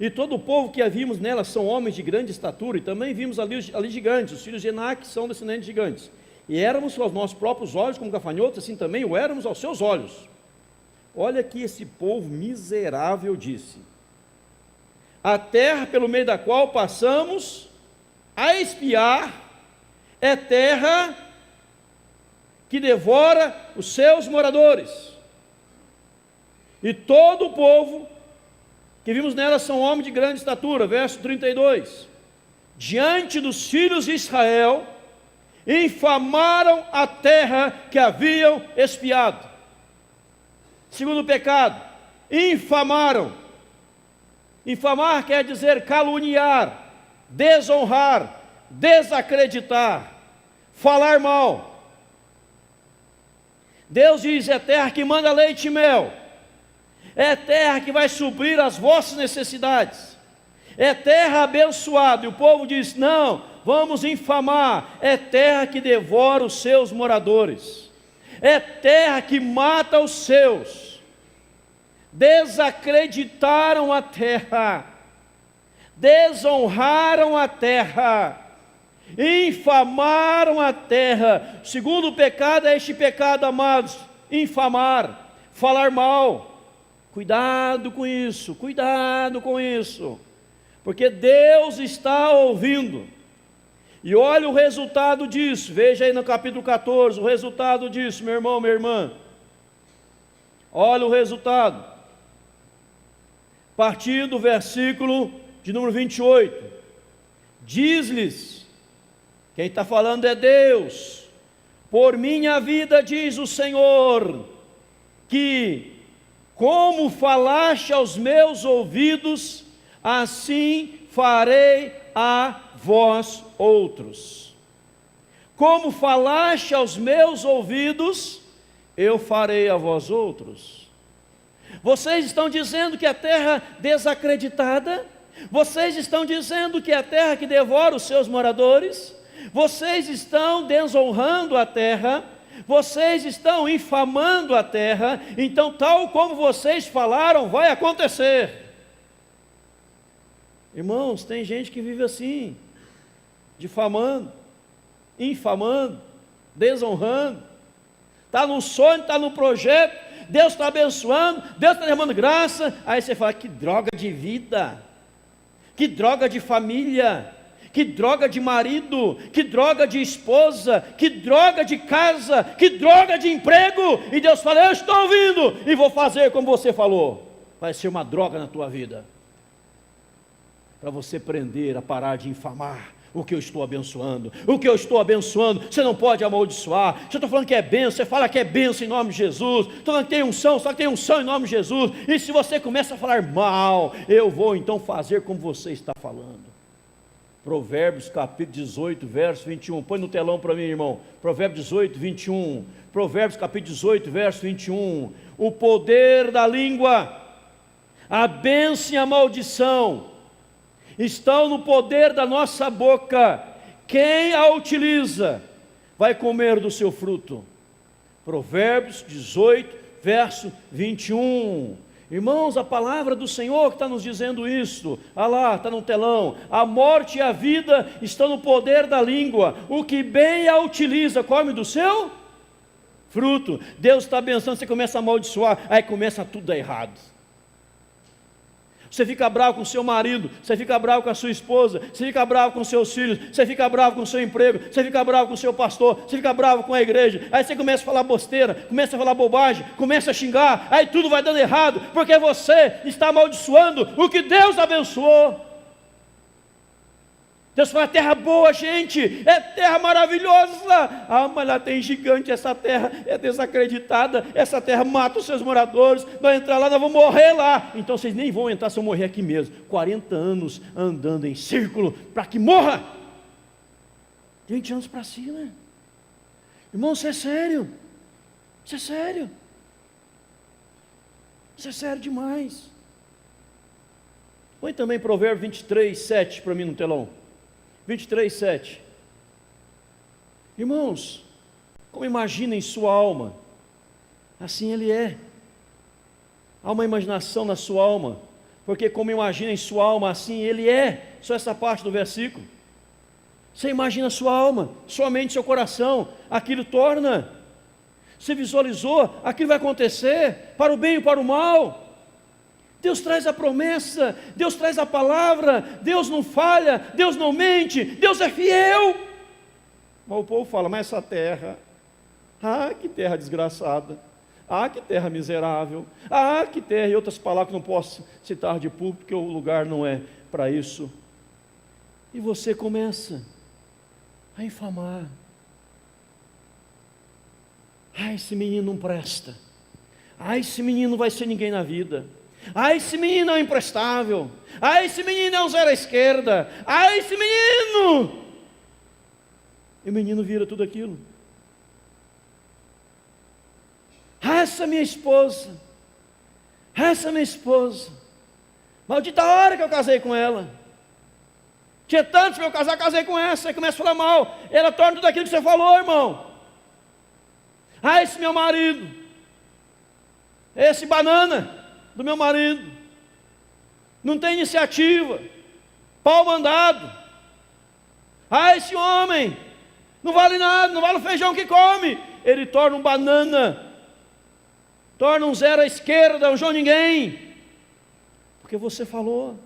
e todo o povo que havíamos nela são homens de grande estatura, e também vimos ali gigantes, os filhos de Enaque são descendentes de gigantes, e éramos aos nossos próprios olhos como gafanhotos, assim também o éramos aos seus olhos. Olha que esse povo miserável disse: a terra pelo meio da qual passamos a espiar é terra que devora os seus moradores, e todo o povo que vimos nela são homens de grande estatura. Verso 32, diante dos filhos de Israel, infamaram a terra que haviam espiado. Segundo pecado, infamaram. Infamar quer dizer caluniar, desonrar, desacreditar, falar mal. Deus diz: é terra que manda leite e mel, é terra que vai suprir as vossas necessidades, é terra abençoada. E o povo diz: não, vamos infamar, é terra que devora os seus moradores, é terra que mata os seus. Desacreditaram a terra, desonraram a terra, infamaram a terra. O segundo pecado é este pecado, amados: infamar, falar mal. Cuidado com isso, porque Deus está ouvindo. E olha o resultado disso, veja aí no capítulo 14, o resultado disso, meu irmão, minha irmã. Olha o resultado. A partir do versículo de número 28, diz-lhes, quem está falando é Deus: por minha vida, diz o Senhor, que como falaste aos meus ouvidos, assim farei a vós outros. Como falaste aos meus ouvidos, eu farei a vós outros. Vocês estão dizendo que a terra desacreditada, vocês estão dizendo que a terra que devora os seus moradores, vocês estão desonrando a terra, vocês estão infamando a terra. Então, tal como vocês falaram, vai acontecer. Irmãos, tem gente que vive assim, difamando, infamando, desonrando. Está no sonho, está no projeto, Deus está abençoando, Deus está derramando graça. Aí você fala: que droga de vida, que droga de família, que droga de marido, que droga de esposa, que droga de casa, que droga de emprego. E Deus fala: eu estou ouvindo e vou fazer como você falou. Vai ser uma droga na tua vida, para você aprender a parar de infamar o que eu estou abençoando. O que eu estou abençoando, você não pode amaldiçoar. Se eu estou falando que é bênção, você fala que é bênção em nome de Jesus. Estou falando que tem unção, só que tem unção em nome de Jesus. E se você começa a falar mal, eu vou então fazer como você está falando. Provérbios capítulo 18, verso 21. Põe no telão para mim, irmão. Provérbios 18, 21. Provérbios capítulo 18, verso 21. O poder da língua, a bênção e a maldição estão no poder da nossa boca. Quem a utiliza vai comer do seu fruto. Provérbios 18, verso 21. Irmãos, a palavra do Senhor que está nos dizendo isso. Ah lá, está no telão. A morte e a vida estão no poder da língua. O que bem a utiliza, come do seu fruto. Deus está abençoando, você começa a amaldiçoar, aí começa tudo a dar errado. Você fica bravo com o seu marido, você fica bravo com a sua esposa, você fica bravo com seus filhos, você fica bravo com o seu emprego, você fica bravo com o seu pastor, você fica bravo com a igreja, aí você começa a falar bosteira, começa a falar bobagem, começa a xingar, aí tudo vai dando errado, porque você está amaldiçoando o que Deus abençoou. Deus fala, terra boa, gente, é terra maravilhosa. Ah, mas lá tem gigante, essa terra é desacreditada, essa terra mata os seus moradores, nós entrar lá, nós vamos morrer lá. Então vocês nem vão entrar se eu morrer aqui mesmo. 40 anos andando em círculo para que morra. 20 anos para cima. Irmão, isso é sério. Isso é sério. Isso é sério demais. Põe também Provérbios 23, 7 para mim no telão. 23, 7. Irmãos, como imagina em sua alma, assim ele é. Há uma imaginação na sua alma, porque como imagina em sua alma, assim ele é. Só essa parte do versículo. Você imagina a sua alma, sua mente, seu coração, aquilo torna. Você visualizou, aquilo vai acontecer, para o bem e para o mal. Deus traz a promessa, Deus traz a palavra, Deus não falha, Deus não mente, Deus é fiel. Mas o povo fala, mas essa terra, que terra desgraçada, que terra miserável, que terra, e outras palavras que não posso citar de público, porque o lugar não é para isso. E você começa a infamar. Esse menino não presta, esse menino não vai ser ninguém na vida. Esse menino é um imprestável. Esse menino é um zero à esquerda. Esse menino. E o menino vira tudo aquilo. Essa minha esposa. Essa minha esposa. Maldita hora que eu casei com ela. Tinha tantos para eu casar, casei com essa. Aí começa a falar mal. Ela torna tudo aquilo que você falou, irmão. Esse meu marido. Esse banana do meu marido, não tem iniciativa, pau mandado. Esse homem, não vale nada, não vale o feijão que come. Ele torna um banana, torna um zero à esquerda, um João Ninguém, porque você falou.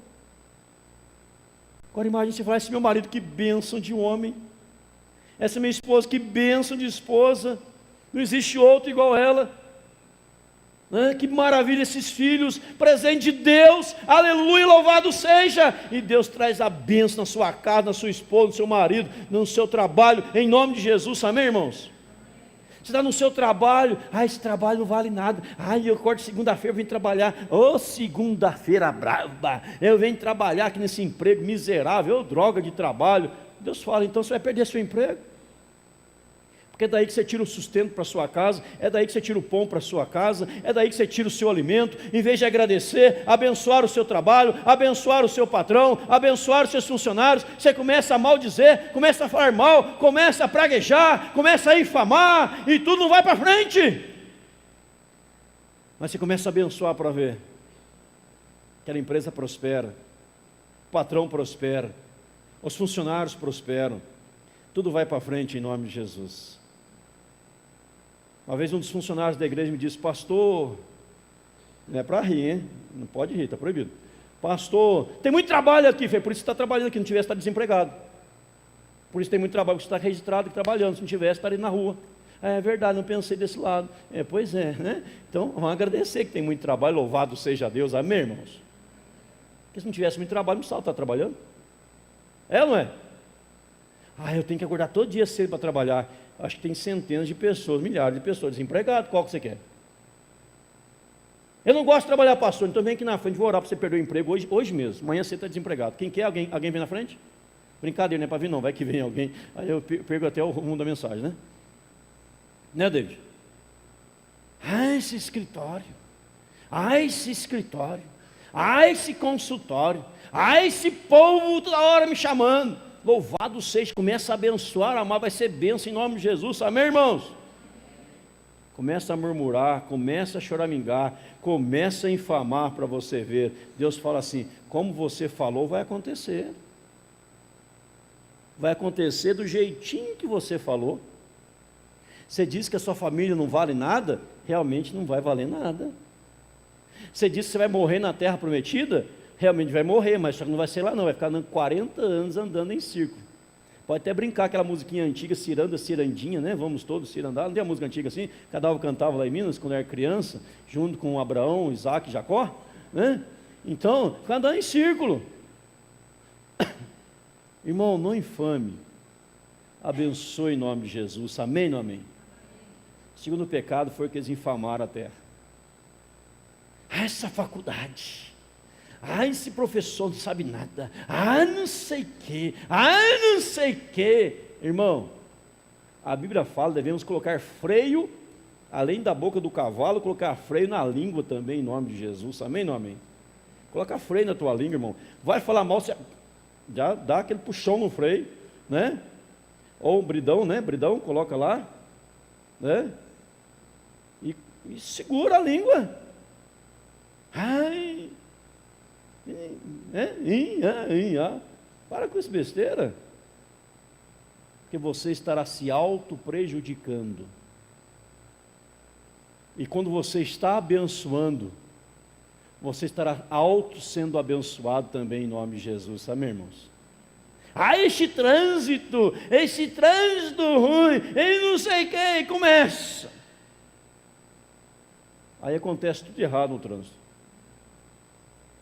Agora imagine você falar, esse meu marido, que bênção de homem, essa minha esposa, que bênção de esposa, não existe outro igual ela. Que maravilha esses filhos, presente de Deus, aleluia, louvado seja. E Deus traz a bênção na sua casa, na sua esposa, no seu marido, no seu trabalho, em nome de Jesus, amém, irmãos? Você está no seu trabalho, esse trabalho não vale nada. Eu acordo segunda-feira, eu venho trabalhar. Segunda-feira brava, eu venho trabalhar aqui nesse emprego miserável, droga de trabalho. Deus fala, então você vai perder seu emprego. Porque é daí que você tira o sustento para a sua casa, é daí que você tira o pão para a sua casa, é daí que você tira o seu alimento. Em vez de agradecer, abençoar o seu trabalho, abençoar o seu patrão, abençoar os seus funcionários, você começa a maldizer, começa a falar mal, começa a praguejar, começa a infamar, e tudo não vai para frente. Mas você começa a abençoar para ver, aquela empresa prospera, o patrão prospera, os funcionários prosperam, tudo vai para frente em nome de Jesus. Uma vez um dos funcionários da igreja me disse, pastor, não é para rir, hein? Não pode rir, está proibido. Pastor, tem muito trabalho aqui. Falei, por isso você está trabalhando aqui, não tivesse, está desempregado. Por isso tem muito trabalho, você está registrado e trabalhando, se não tivesse, estaria na rua. É verdade, não pensei desse lado. Pois é, né? Então, vamos agradecer que tem muito trabalho, louvado seja Deus, amém, irmãos? Porque se não tivesse muito trabalho, não precisava estar trabalhando. É ou não é? Eu tenho que acordar todo dia cedo para trabalhar. Acho que tem centenas de pessoas, milhares de pessoas desempregadas. Qual que você quer? Eu não gosto de trabalhar, pastor, então vem aqui na frente, vou orar para você perder o emprego hoje mesmo. Amanhã você está desempregado. Quem quer? Alguém vem na frente? Brincadeira, não é para vir não, vai que vem alguém. Aí eu perco até o rumo da mensagem, né? Né, David? Esse escritório. Esse escritório. Esse consultório. Esse povo toda hora me chamando. Louvado seja, começa a abençoar, amar, vai ser bênção em nome de Jesus, amém, irmãos? Começa a murmurar, começa a choramingar, começa a infamar para você ver. Deus fala assim, como você falou, vai acontecer. Vai acontecer do jeitinho que você falou. Você diz que a sua família não vale nada, realmente não vai valer nada. Você diz que você vai morrer na terra prometida, realmente vai morrer, mas só que não vai ser lá não, vai ficar 40 anos andando em círculo. Pode até brincar aquela musiquinha antiga, ciranda, cirandinha, né? Vamos todos cirandar. Não tem a música antiga assim? Cada um cantava lá em Minas, quando era criança, junto com Abraão, Isaac e Jacó, né? Então, fica andando em círculo. Irmão, não infame. Abençoe em nome de Jesus. Amém, não amém? O segundo pecado foi que eles infamaram a terra. Essa faculdade, esse professor não sabe nada, não sei o que, não sei o que. Irmão, a Bíblia fala, devemos colocar freio, além da boca do cavalo, colocar freio na língua também, em nome de Jesus. Amém, não amém? Coloca freio na tua língua, irmão. Vai falar mal, você já dá aquele puxão no freio, né? Ou bridão, né? Bridão, coloca lá, né? E segura a língua. Para com essa besteira, porque você estará se auto-prejudicando. E quando você está abençoando, você estará sendo abençoado também em nome de Jesus. Amém, irmãos? Este trânsito ruim, e não sei o que, começa. Aí acontece tudo errado no trânsito.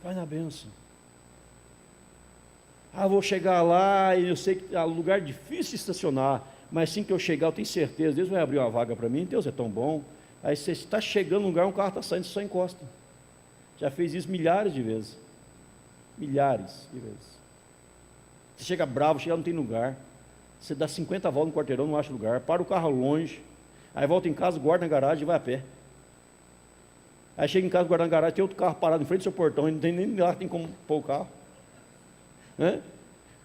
Vai na bênção. Vou chegar lá e eu sei que é um lugar difícil de estacionar, mas assim que eu chegar eu tenho certeza, Deus vai abrir uma vaga para mim, Deus é tão bom. Aí você está chegando no lugar, um carro está saindo, você só encosta. Já fez isso milhares de vezes. Milhares de vezes. Você chega bravo, chega não tem lugar. Você dá 50 voltas no quarteirão, não acha lugar. Para o carro longe. Aí volta em casa, guarda na garagem e vai a pé. Aí chega em casa, guarda na garagem, tem outro carro parado em frente do seu portão, e não tem nem lá, tem como pôr o carro. Né?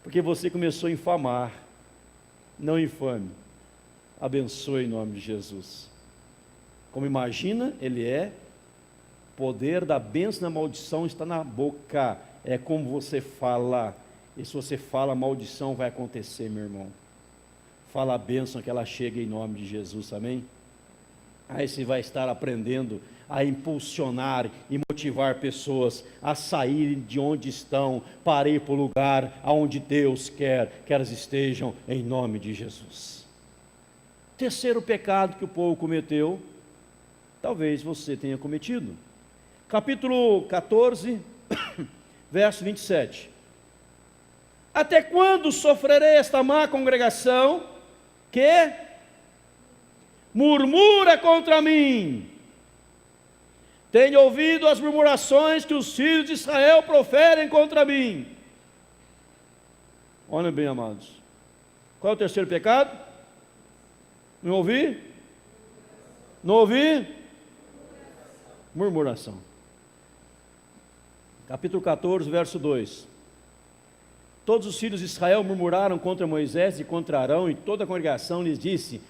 Porque você começou a infamar. Não infame. Abençoe em nome de Jesus. Como imagina, ele é. Poder da bênção e da maldição está na boca. É como você fala. E se você fala, a maldição vai acontecer, meu irmão. Fala a bênção que ela chega em nome de Jesus, amém? Aí você vai estar aprendendo a impulsionar e motivar pessoas a saírem de onde estão, para ir para o lugar aonde Deus quer que elas estejam, em nome de Jesus. Terceiro pecado que o povo cometeu, talvez você tenha cometido. Capítulo 14, verso 27. Até quando sofrerei esta má congregação que murmura contra mim? Tenho ouvido as murmurações que os filhos de Israel proferem contra mim. Olhem bem, amados. Qual é o terceiro pecado? Não ouvi? Não ouvi? Murmuração. Capítulo 14, verso 2. Todos os filhos de Israel murmuraram contra Moisés e contra Arão, e toda a congregação lhes disse,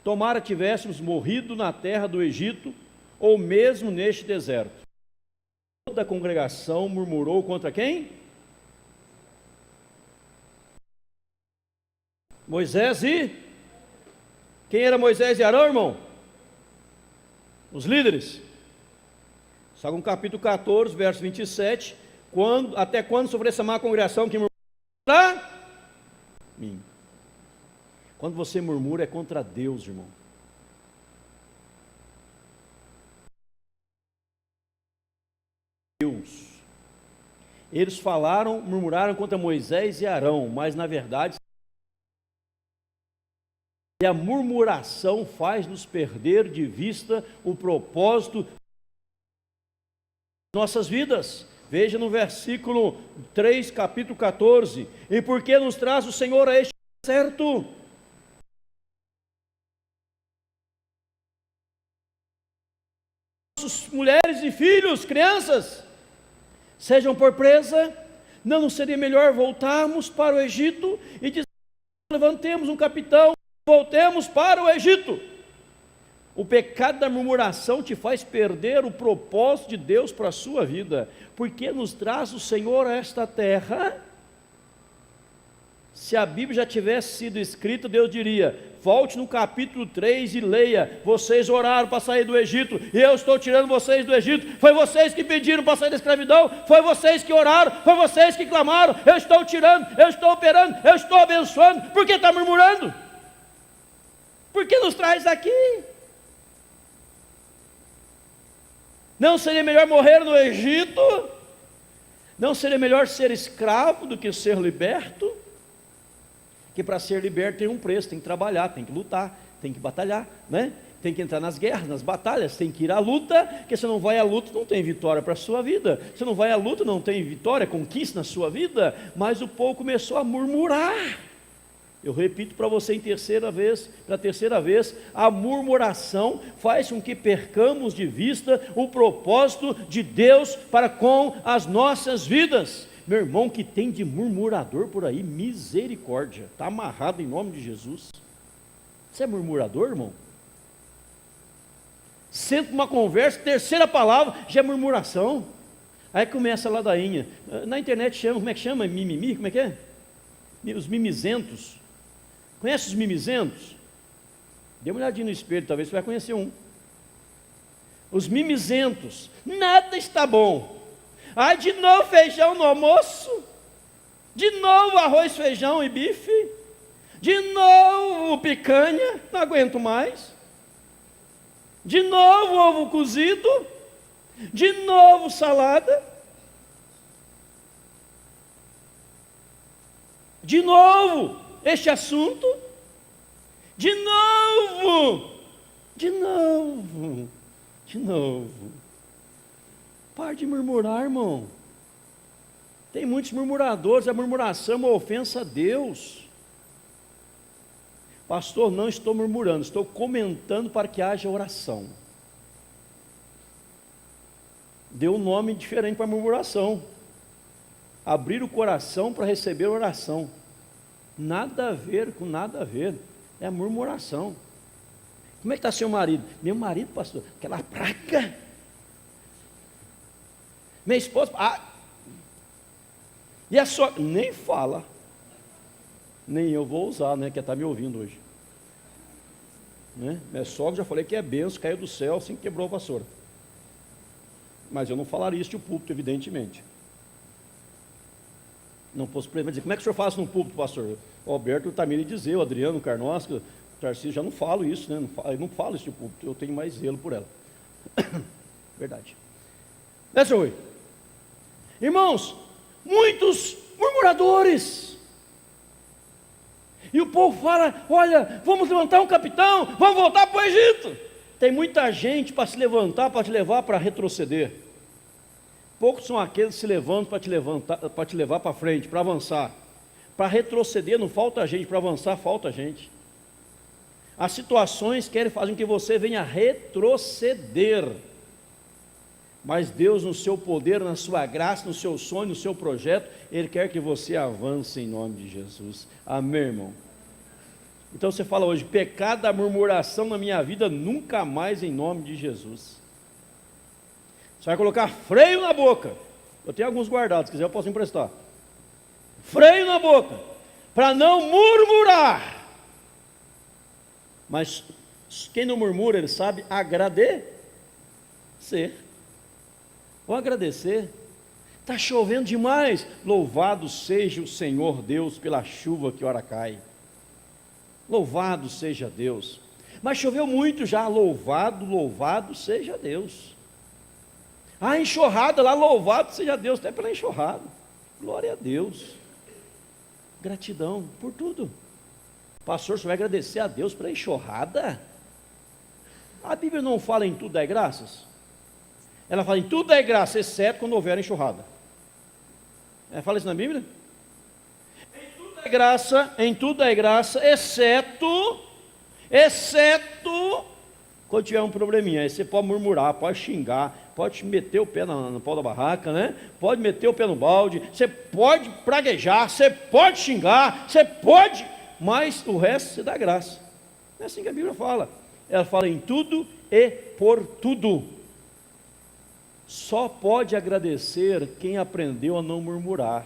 tomara tivéssemos morrido na terra do Egito, ou mesmo neste deserto. Toda a congregação murmurou contra quem? Moisés e... Quem era Moisés e Arão, irmão? Os líderes. Só no capítulo 14, verso 27, até quando sofrer essa má congregação que murmura contra mim? Quando você murmura é contra Deus, irmão. Deus. Eles murmuraram contra Moisés e Arão, mas na verdade, a murmuração faz-nos perder de vista o propósito de nossas vidas. Veja no versículo 3, capítulo 14. E por que nos traz o Senhor a este deserto? Nossos mulheres e filhos, crianças, sejam por presa. Não seria melhor voltarmos para o Egito e dizer, levantemos um capitão, voltemos para o Egito? O pecado da murmuração te faz perder o propósito de Deus para a sua vida. Porque nos traz o Senhor a esta terra? Se a Bíblia já tivesse sido escrita, Deus diria: volte no capítulo 3 e leia, vocês oraram para sair do Egito, e eu estou tirando vocês do Egito, foi vocês que pediram para sair da escravidão, foi vocês que oraram, foi vocês que clamaram, eu estou tirando, eu estou operando, eu estou abençoando. Por que está murmurando? Por que nos traz aqui? Não seria melhor morrer no Egito? Não seria melhor ser escravo do que ser liberto? Que para ser liberto tem um preço, tem que trabalhar, tem que lutar, tem que batalhar, né? Tem que entrar nas guerras, nas batalhas, tem que ir à luta, porque se não vai à luta não tem vitória para a sua vida, se não vai à luta não tem vitória, conquista na sua vida. Mas o povo começou a murmurar. Eu repito para você pela terceira vez, a murmuração faz com que percamos de vista o propósito de Deus para com as nossas vidas. Meu irmão, que tem de murmurador por aí, misericórdia, está amarrado em nome de Jesus. Você é murmurador, irmão? Senta uma conversa, terceira palavra, já é murmuração. Aí começa a ladainha. Na internet chama, como é que chama? Mimimi, como é que é? Os mimizentos. Conhece os mimizentos? Dê uma olhadinha no espelho, talvez você vai conhecer um. Os mimizentos, nada está bom. Ai, de novo feijão no almoço, de novo arroz, feijão e bife, de novo picanha, não aguento mais, de novo ovo cozido, de novo salada, de novo este assunto, de novo. Pare de murmurar, irmão. Tem muitos murmuradores, a murmuração é uma ofensa a Deus. Pastor, não estou murmurando, estou comentando para que haja oração. Deu um nome diferente para a murmuração. Abrir o coração para receber a oração. Nada a ver com nada a ver, é a murmuração. Como é que está seu marido? Meu marido, pastor, aquela praga. Minha esposa, e a sua, nem fala, nem eu vou usar, né, que está me ouvindo hoje, né? Minha sogra, já falei que é benção, caiu do céu, assim que quebrou a vassoura, mas eu não falaria isso de púlpito, evidentemente, não posso dizer, como é que o senhor faz no púlpito, pastor? O Alberto Tamiri dizer, o Adriano Carnosca, o Tarcísio, já não falo isso, né? Eu não falo isso de púlpito, eu tenho mais zelo por ela, verdade, né, senhor Rui? Irmãos, muitos murmuradores, e o povo fala: olha, vamos levantar um capitão, vamos voltar para o Egito. Tem muita gente para se levantar, para te levar para retroceder. Poucos são aqueles que se levantam para te levar para frente, para avançar. Para retroceder não falta gente, para avançar falta gente. As situações querem fazer com que você venha retroceder. Mas Deus, no seu poder, na sua graça, no seu sonho, no seu projeto, Ele quer que você avance em nome de Jesus. Amém, irmão? Então você fala hoje: pecado da murmuração na minha vida, nunca mais em nome de Jesus. Você vai colocar freio na boca. Eu tenho alguns guardados, se quiser eu posso emprestar. Freio na boca, para não murmurar. Mas quem não murmura, ele sabe agradecer. Vou agradecer. Está chovendo demais. Louvado seja o Senhor Deus pela chuva que ora cai. Louvado seja Deus. Mas choveu muito já. Louvado seja Deus. A enxurrada lá, louvado seja Deus até pela enxurrada. Glória a Deus. Gratidão por tudo. Pastor, você vai agradecer a Deus pela enxurrada? A Bíblia não fala em tudo é graças? Ela fala em tudo é graça, exceto quando houver enxurrada. Ela fala isso na Bíblia? Em tudo é graça, exceto quando tiver um probleminha. Aí você pode murmurar, pode xingar, pode meter o pé no pau da barraca, né? Pode meter o pé no balde, você pode praguejar, você pode xingar, você pode, mas o resto você dá graça. É assim que a Bíblia fala. Ela fala em tudo e por tudo. Só pode agradecer quem aprendeu a não murmurar.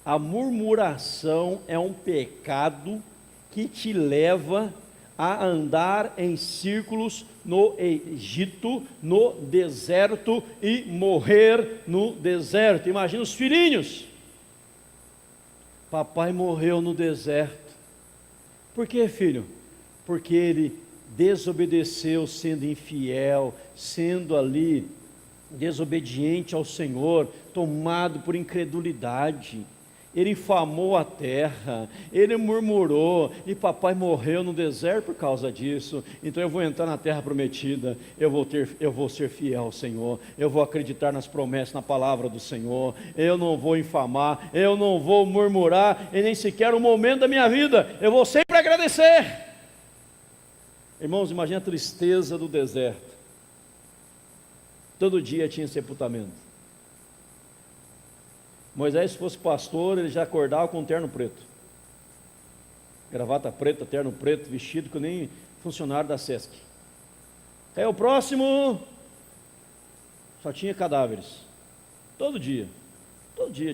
A murmuração é um pecado que te leva a andar em círculos no Egito, no deserto, e morrer no deserto. Imagina os filhinhos. Papai morreu no deserto. Por quê, filho? Porque ele desobedeceu, sendo infiel, sendo ali desobediente ao Senhor, tomado por incredulidade. Ele infamou a terra, ele murmurou, e papai morreu no deserto por causa disso. Então eu vou entrar na terra prometida, eu vou ser fiel ao Senhor, eu vou acreditar nas promessas, na palavra do Senhor, eu não vou infamar, eu não vou murmurar, e nem sequer um momento da minha vida, eu vou sempre agradecer. Irmãos, imagine a tristeza do deserto. Todo dia tinha sepultamento. Moisés, se fosse pastor, ele já acordava com um terno preto, gravata preta, terno preto, vestido que nem funcionário da Sesc. Aí o próximo, só tinha cadáveres, todo dia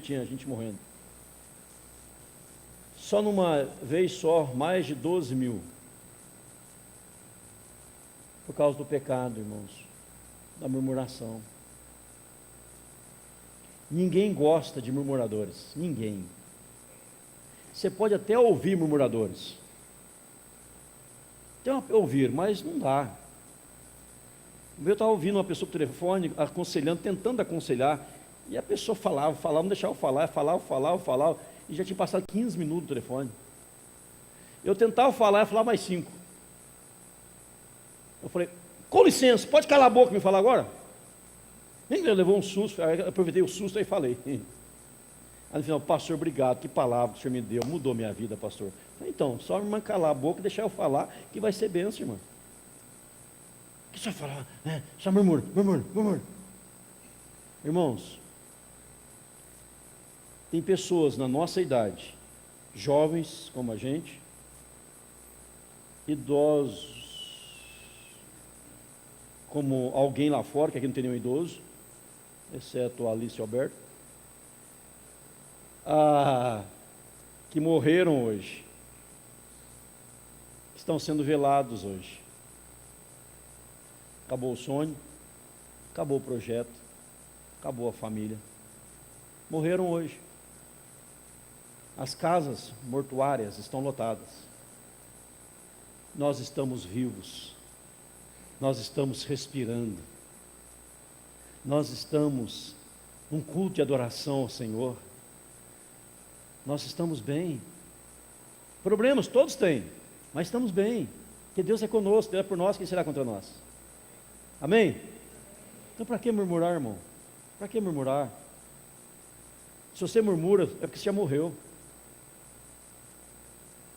tinha gente morrendo. Só numa vez só, mais de 12 mil, por causa do pecado, irmãos, da murmuração. Ninguém gosta de murmuradores, ninguém. Você pode até ouvir murmuradores, ouvir, mas não dá. Eu estava ouvindo uma pessoa por telefone, aconselhando, tentando aconselhar, e a pessoa falava, não deixava eu falar, falava, e já tinha passado 15 minutos no telefone. Eu tentava falar, ela falava mais 5. Eu falei, com licença, pode calar a boca e me falar agora? Ele levou um susto, aproveitei o susto e falei. Aí no final, pastor, obrigado, que palavra que o senhor me deu, mudou minha vida, pastor. Falei, então, só a irmã calar a boca e deixar eu falar, que vai ser bênção, irmã. O que o senhor falar? Só murmura. Irmãos, tem pessoas na nossa idade, jovens como a gente, idosos, como alguém lá fora, que aqui não tem nenhum idoso, exceto a Alice e Alberto, que morreram hoje, estão sendo velados hoje. Acabou o sonho, acabou o projeto, acabou a família, morreram hoje. As casas mortuárias estão lotadas. Nós estamos vivos, nós estamos respirando, nós estamos num culto de adoração ao Senhor, nós estamos bem. Problemas todos têm, mas estamos bem, porque Deus é conosco, Deus é por nós, quem será contra nós? Amém? Então para que murmurar, irmão? Para que murmurar? Se você murmura, é porque você já morreu.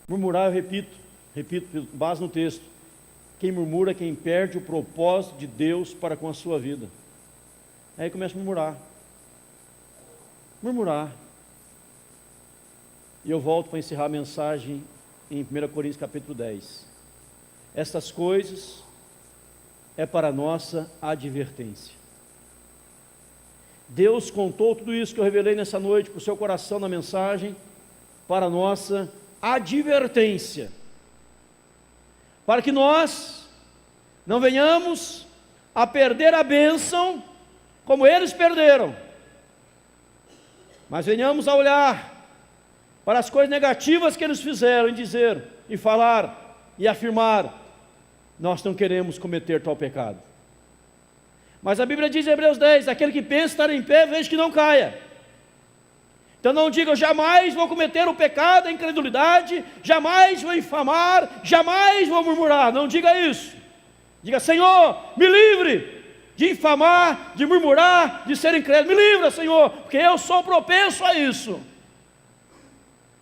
Murmurar, eu repito, base no texto, quem murmura é quem perde o propósito de Deus para com a sua vida. Aí começa a murmurar. E eu volto para encerrar a mensagem em 1 Coríntios capítulo 10. Estas coisas é para a nossa advertência. Deus contou tudo isso que eu revelei nessa noite para o seu coração na mensagem, para a nossa advertência, para que nós não venhamos a perder a bênção como eles perderam, mas venhamos a olhar para as coisas negativas que eles fizeram, e dizer, e falar, e afirmar, nós não queremos cometer tal pecado. Mas a Bíblia diz em Hebreus 10, aquele que pensa estar em pé, veja que não caia. Então não diga, eu jamais vou cometer o pecado, a incredulidade, jamais vou infamar, jamais vou murmurar. Não diga isso. Diga, Senhor, me livre de infamar, de murmurar, de ser incrédulo. Me livra, Senhor, porque eu sou propenso a isso.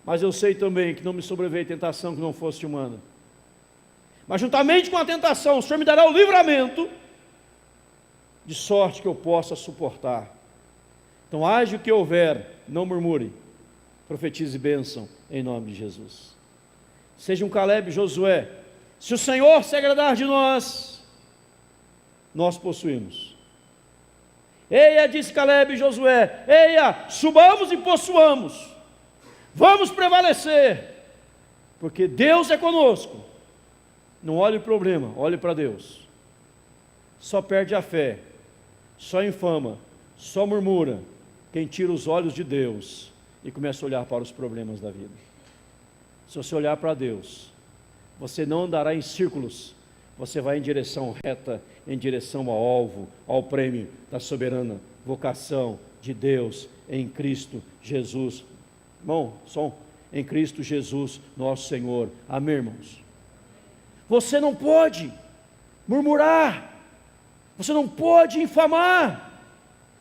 Mas eu sei também que não me sobreveio tentação que não fosse humana. Mas juntamente com a tentação, o Senhor me dará o livramento, de sorte que eu possa suportar. Então, haja o que houver, não murmure, profetize bênção em nome de Jesus. Seja um Caleb e Josué. Se o Senhor se agradar de nós, nós possuímos. Eia, disse Caleb e Josué, eia, subamos e possuamos. Vamos prevalecer, porque Deus é conosco. Não olhe o problema, olhe para Deus. Só perde a fé, só infama, só murmura quem tira os olhos de Deus e começa a olhar para os problemas da vida. Se você olhar para Deus, você não andará em círculos, você vai em direção reta, em direção ao alvo, ao prêmio da soberana vocação de Deus em Cristo Jesus. Irmão, som, em Cristo Jesus, nosso Senhor. Amém, irmãos? Você não pode murmurar, você não pode infamar.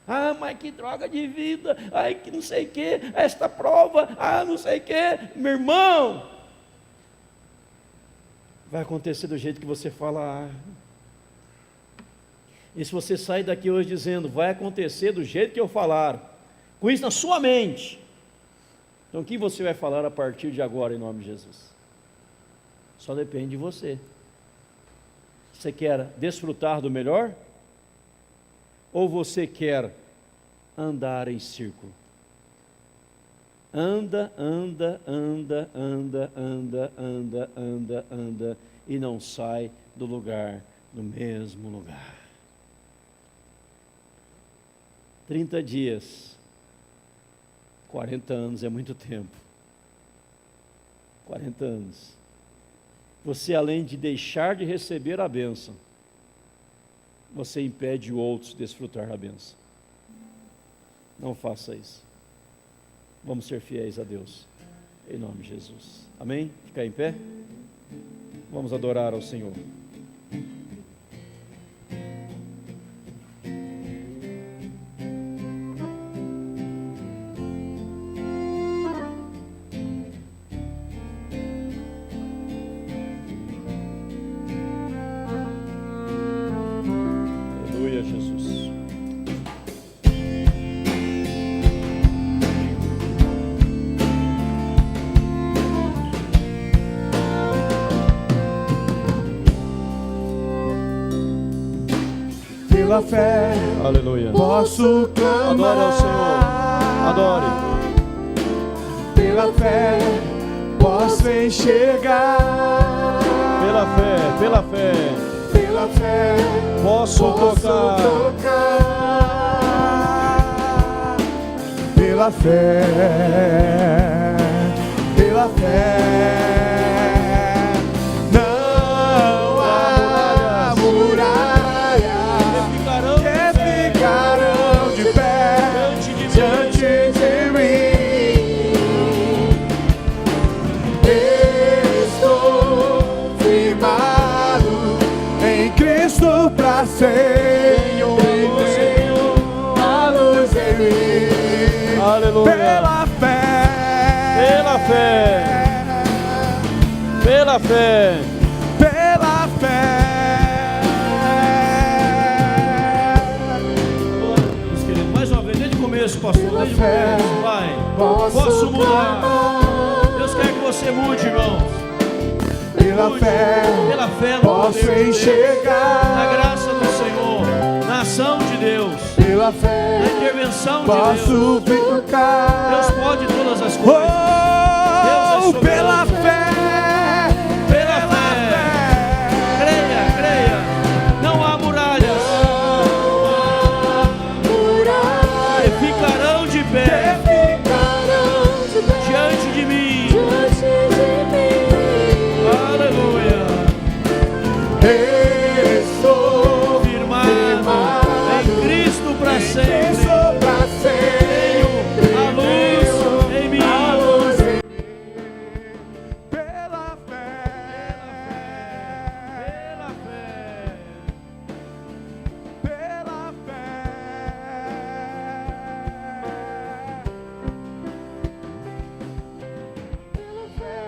Ah, mas que droga de vida, ai que não sei o que, esta prova, não sei o que, meu irmão. Vai acontecer do jeito que você fala. E se você sair daqui hoje dizendo, vai acontecer do jeito que eu falar, com isso na sua mente, então o que você vai falar a partir de agora em nome de Jesus? Só depende de você. Você quer desfrutar do melhor? Ou você quer andar em círculo? Anda, anda, anda, anda, anda, anda, anda, anda, e não sai do lugar, do mesmo lugar. 30 dias, 40 anos é muito tempo. 40 anos. Você, além de deixar de receber a bênção, você impede outros de desfrutar da bênção. Não faça isso. Vamos ser fiéis a Deus, em nome de Jesus. Amém? Ficar em pé? Vamos adorar ao Senhor. Aleluia, Jesus. Pela fé, Aleluia. posso clamar. Adore ao Senhor. Adore. Pela fé, posso enxergar. Pela fé, pela fé, Pela fé, posso posso tocar. Pela fé, pela fé. Não há muralha que ficarão de pé diante de mim. Estou firmado em Cristo pra sempre. A luz em mim. Aleluia. Pela fé, Pela fé, pela fé. pela fé. Meus queridos, mais uma vez, desde o começo, pastor, desde o fé, começo, Pai, posso posso mudar. clamar. Deus quer que você mude, irmãos. Pela Mude. fé, Pela fé, no posso poder de Deus, enxergar. na graça do Senhor, na ação de Deus, Pela fé, na intervenção de Deus. posso ficar. Deus pode todas as coisas. Oh, pela fé, Pela fé, creia, creia. Não há muralhas que ficarão de pé diante de mim. Aleluia. estou Firmado em Cristo para sempre. Cristo pra sempre. A luz em mim. A luz em mim. Pela fé, Pela fé. pela fé. Pela fé,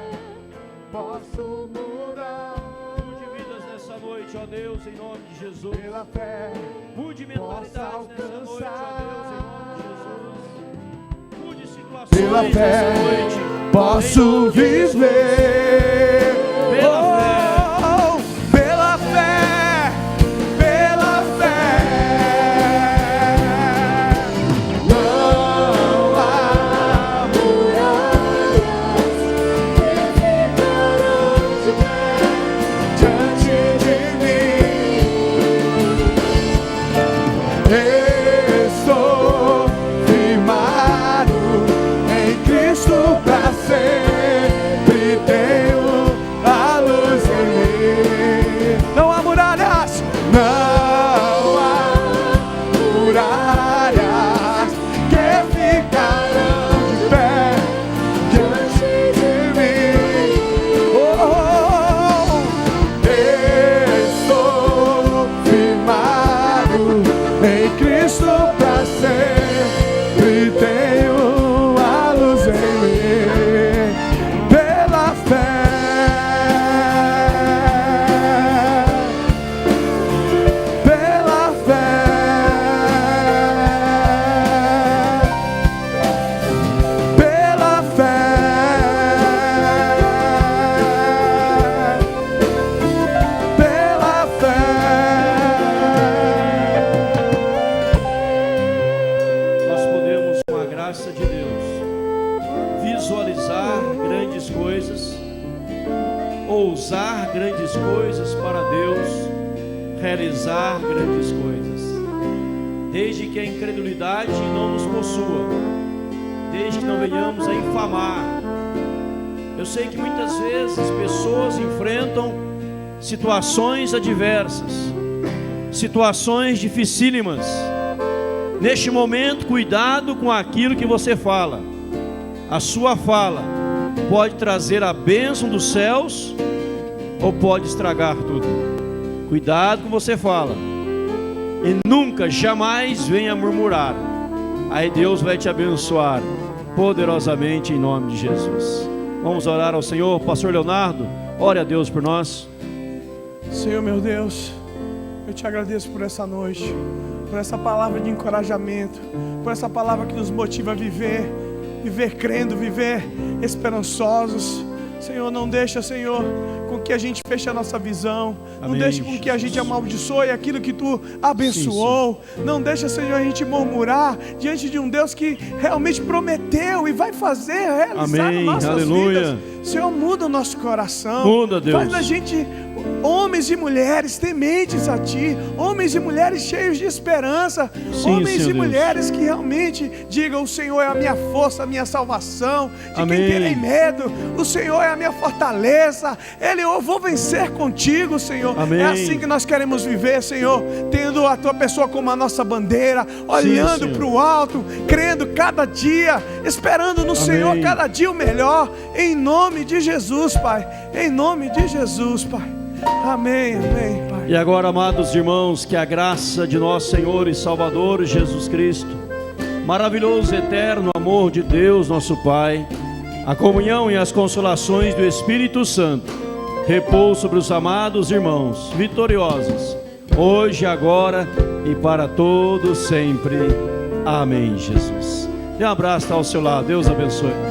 posso mudar. Mude vidas nessa noite, ó Deus, em nome de Jesus. Pela fé, Mude mentalidades nessa noite, ó alcançar. Deus, em nome de Jesus. Mude situações pela fé, nessa noite. posso viver. Pela fé. Oh, pela fé, pela fé. Não há muralha ousar grandes coisas para Deus, realizar grandes coisas. Desde que a incredulidade não nos possua, desde que não venhamos a infamar. Eu sei que muitas vezes pessoas enfrentam situações adversas, situações dificílimas. Neste momento, cuidado com aquilo que você fala. A sua fala pode trazer a bênção dos céus ou pode estragar tudo. Cuidado com o que você fala. E nunca, jamais venha murmurar. Aí Deus vai te abençoar poderosamente em nome de Jesus. Vamos orar ao Senhor. Pastor Leonardo, ore a Deus por nós. Senhor meu Deus, eu te agradeço por essa noite, por essa palavra de encorajamento, por essa palavra que nos motiva a viver crendo, viver esperançosos. Senhor, não deixa, Senhor, com que a gente feche a nossa visão. Não deixa com que a gente amaldiçoe aquilo que Tu abençoou. Não deixa, Senhor, a gente murmurar diante de um Deus que realmente prometeu e vai fazer, realizar nas nossas vidas. Senhor, muda o nosso coração. Muda, Deus. Faz da gente homens e mulheres tementes a Ti, homens e mulheres cheios de esperança, homens e mulheres que realmente digam: o Senhor é a minha força, a minha salvação, de quem terei medo, o Senhor é a minha fortaleza, eu vou vencer contigo, Senhor. É assim que nós queremos viver, Senhor, tendo a Tua pessoa como a nossa bandeira, olhando para o alto, crendo cada dia, esperando no Senhor cada dia o melhor, em nome de Jesus, Pai, em nome de Jesus, Pai. Amém, amém, Pai. E agora, amados irmãos, que a graça de nosso Senhor e Salvador Jesus Cristo, maravilhoso e eterno amor de Deus nosso Pai, a comunhão e as consolações do Espírito Santo repouse sobre os amados irmãos vitoriosos, hoje, agora e para todos sempre. Amém, Jesus. Dê um abraço ao seu lado. Deus abençoe.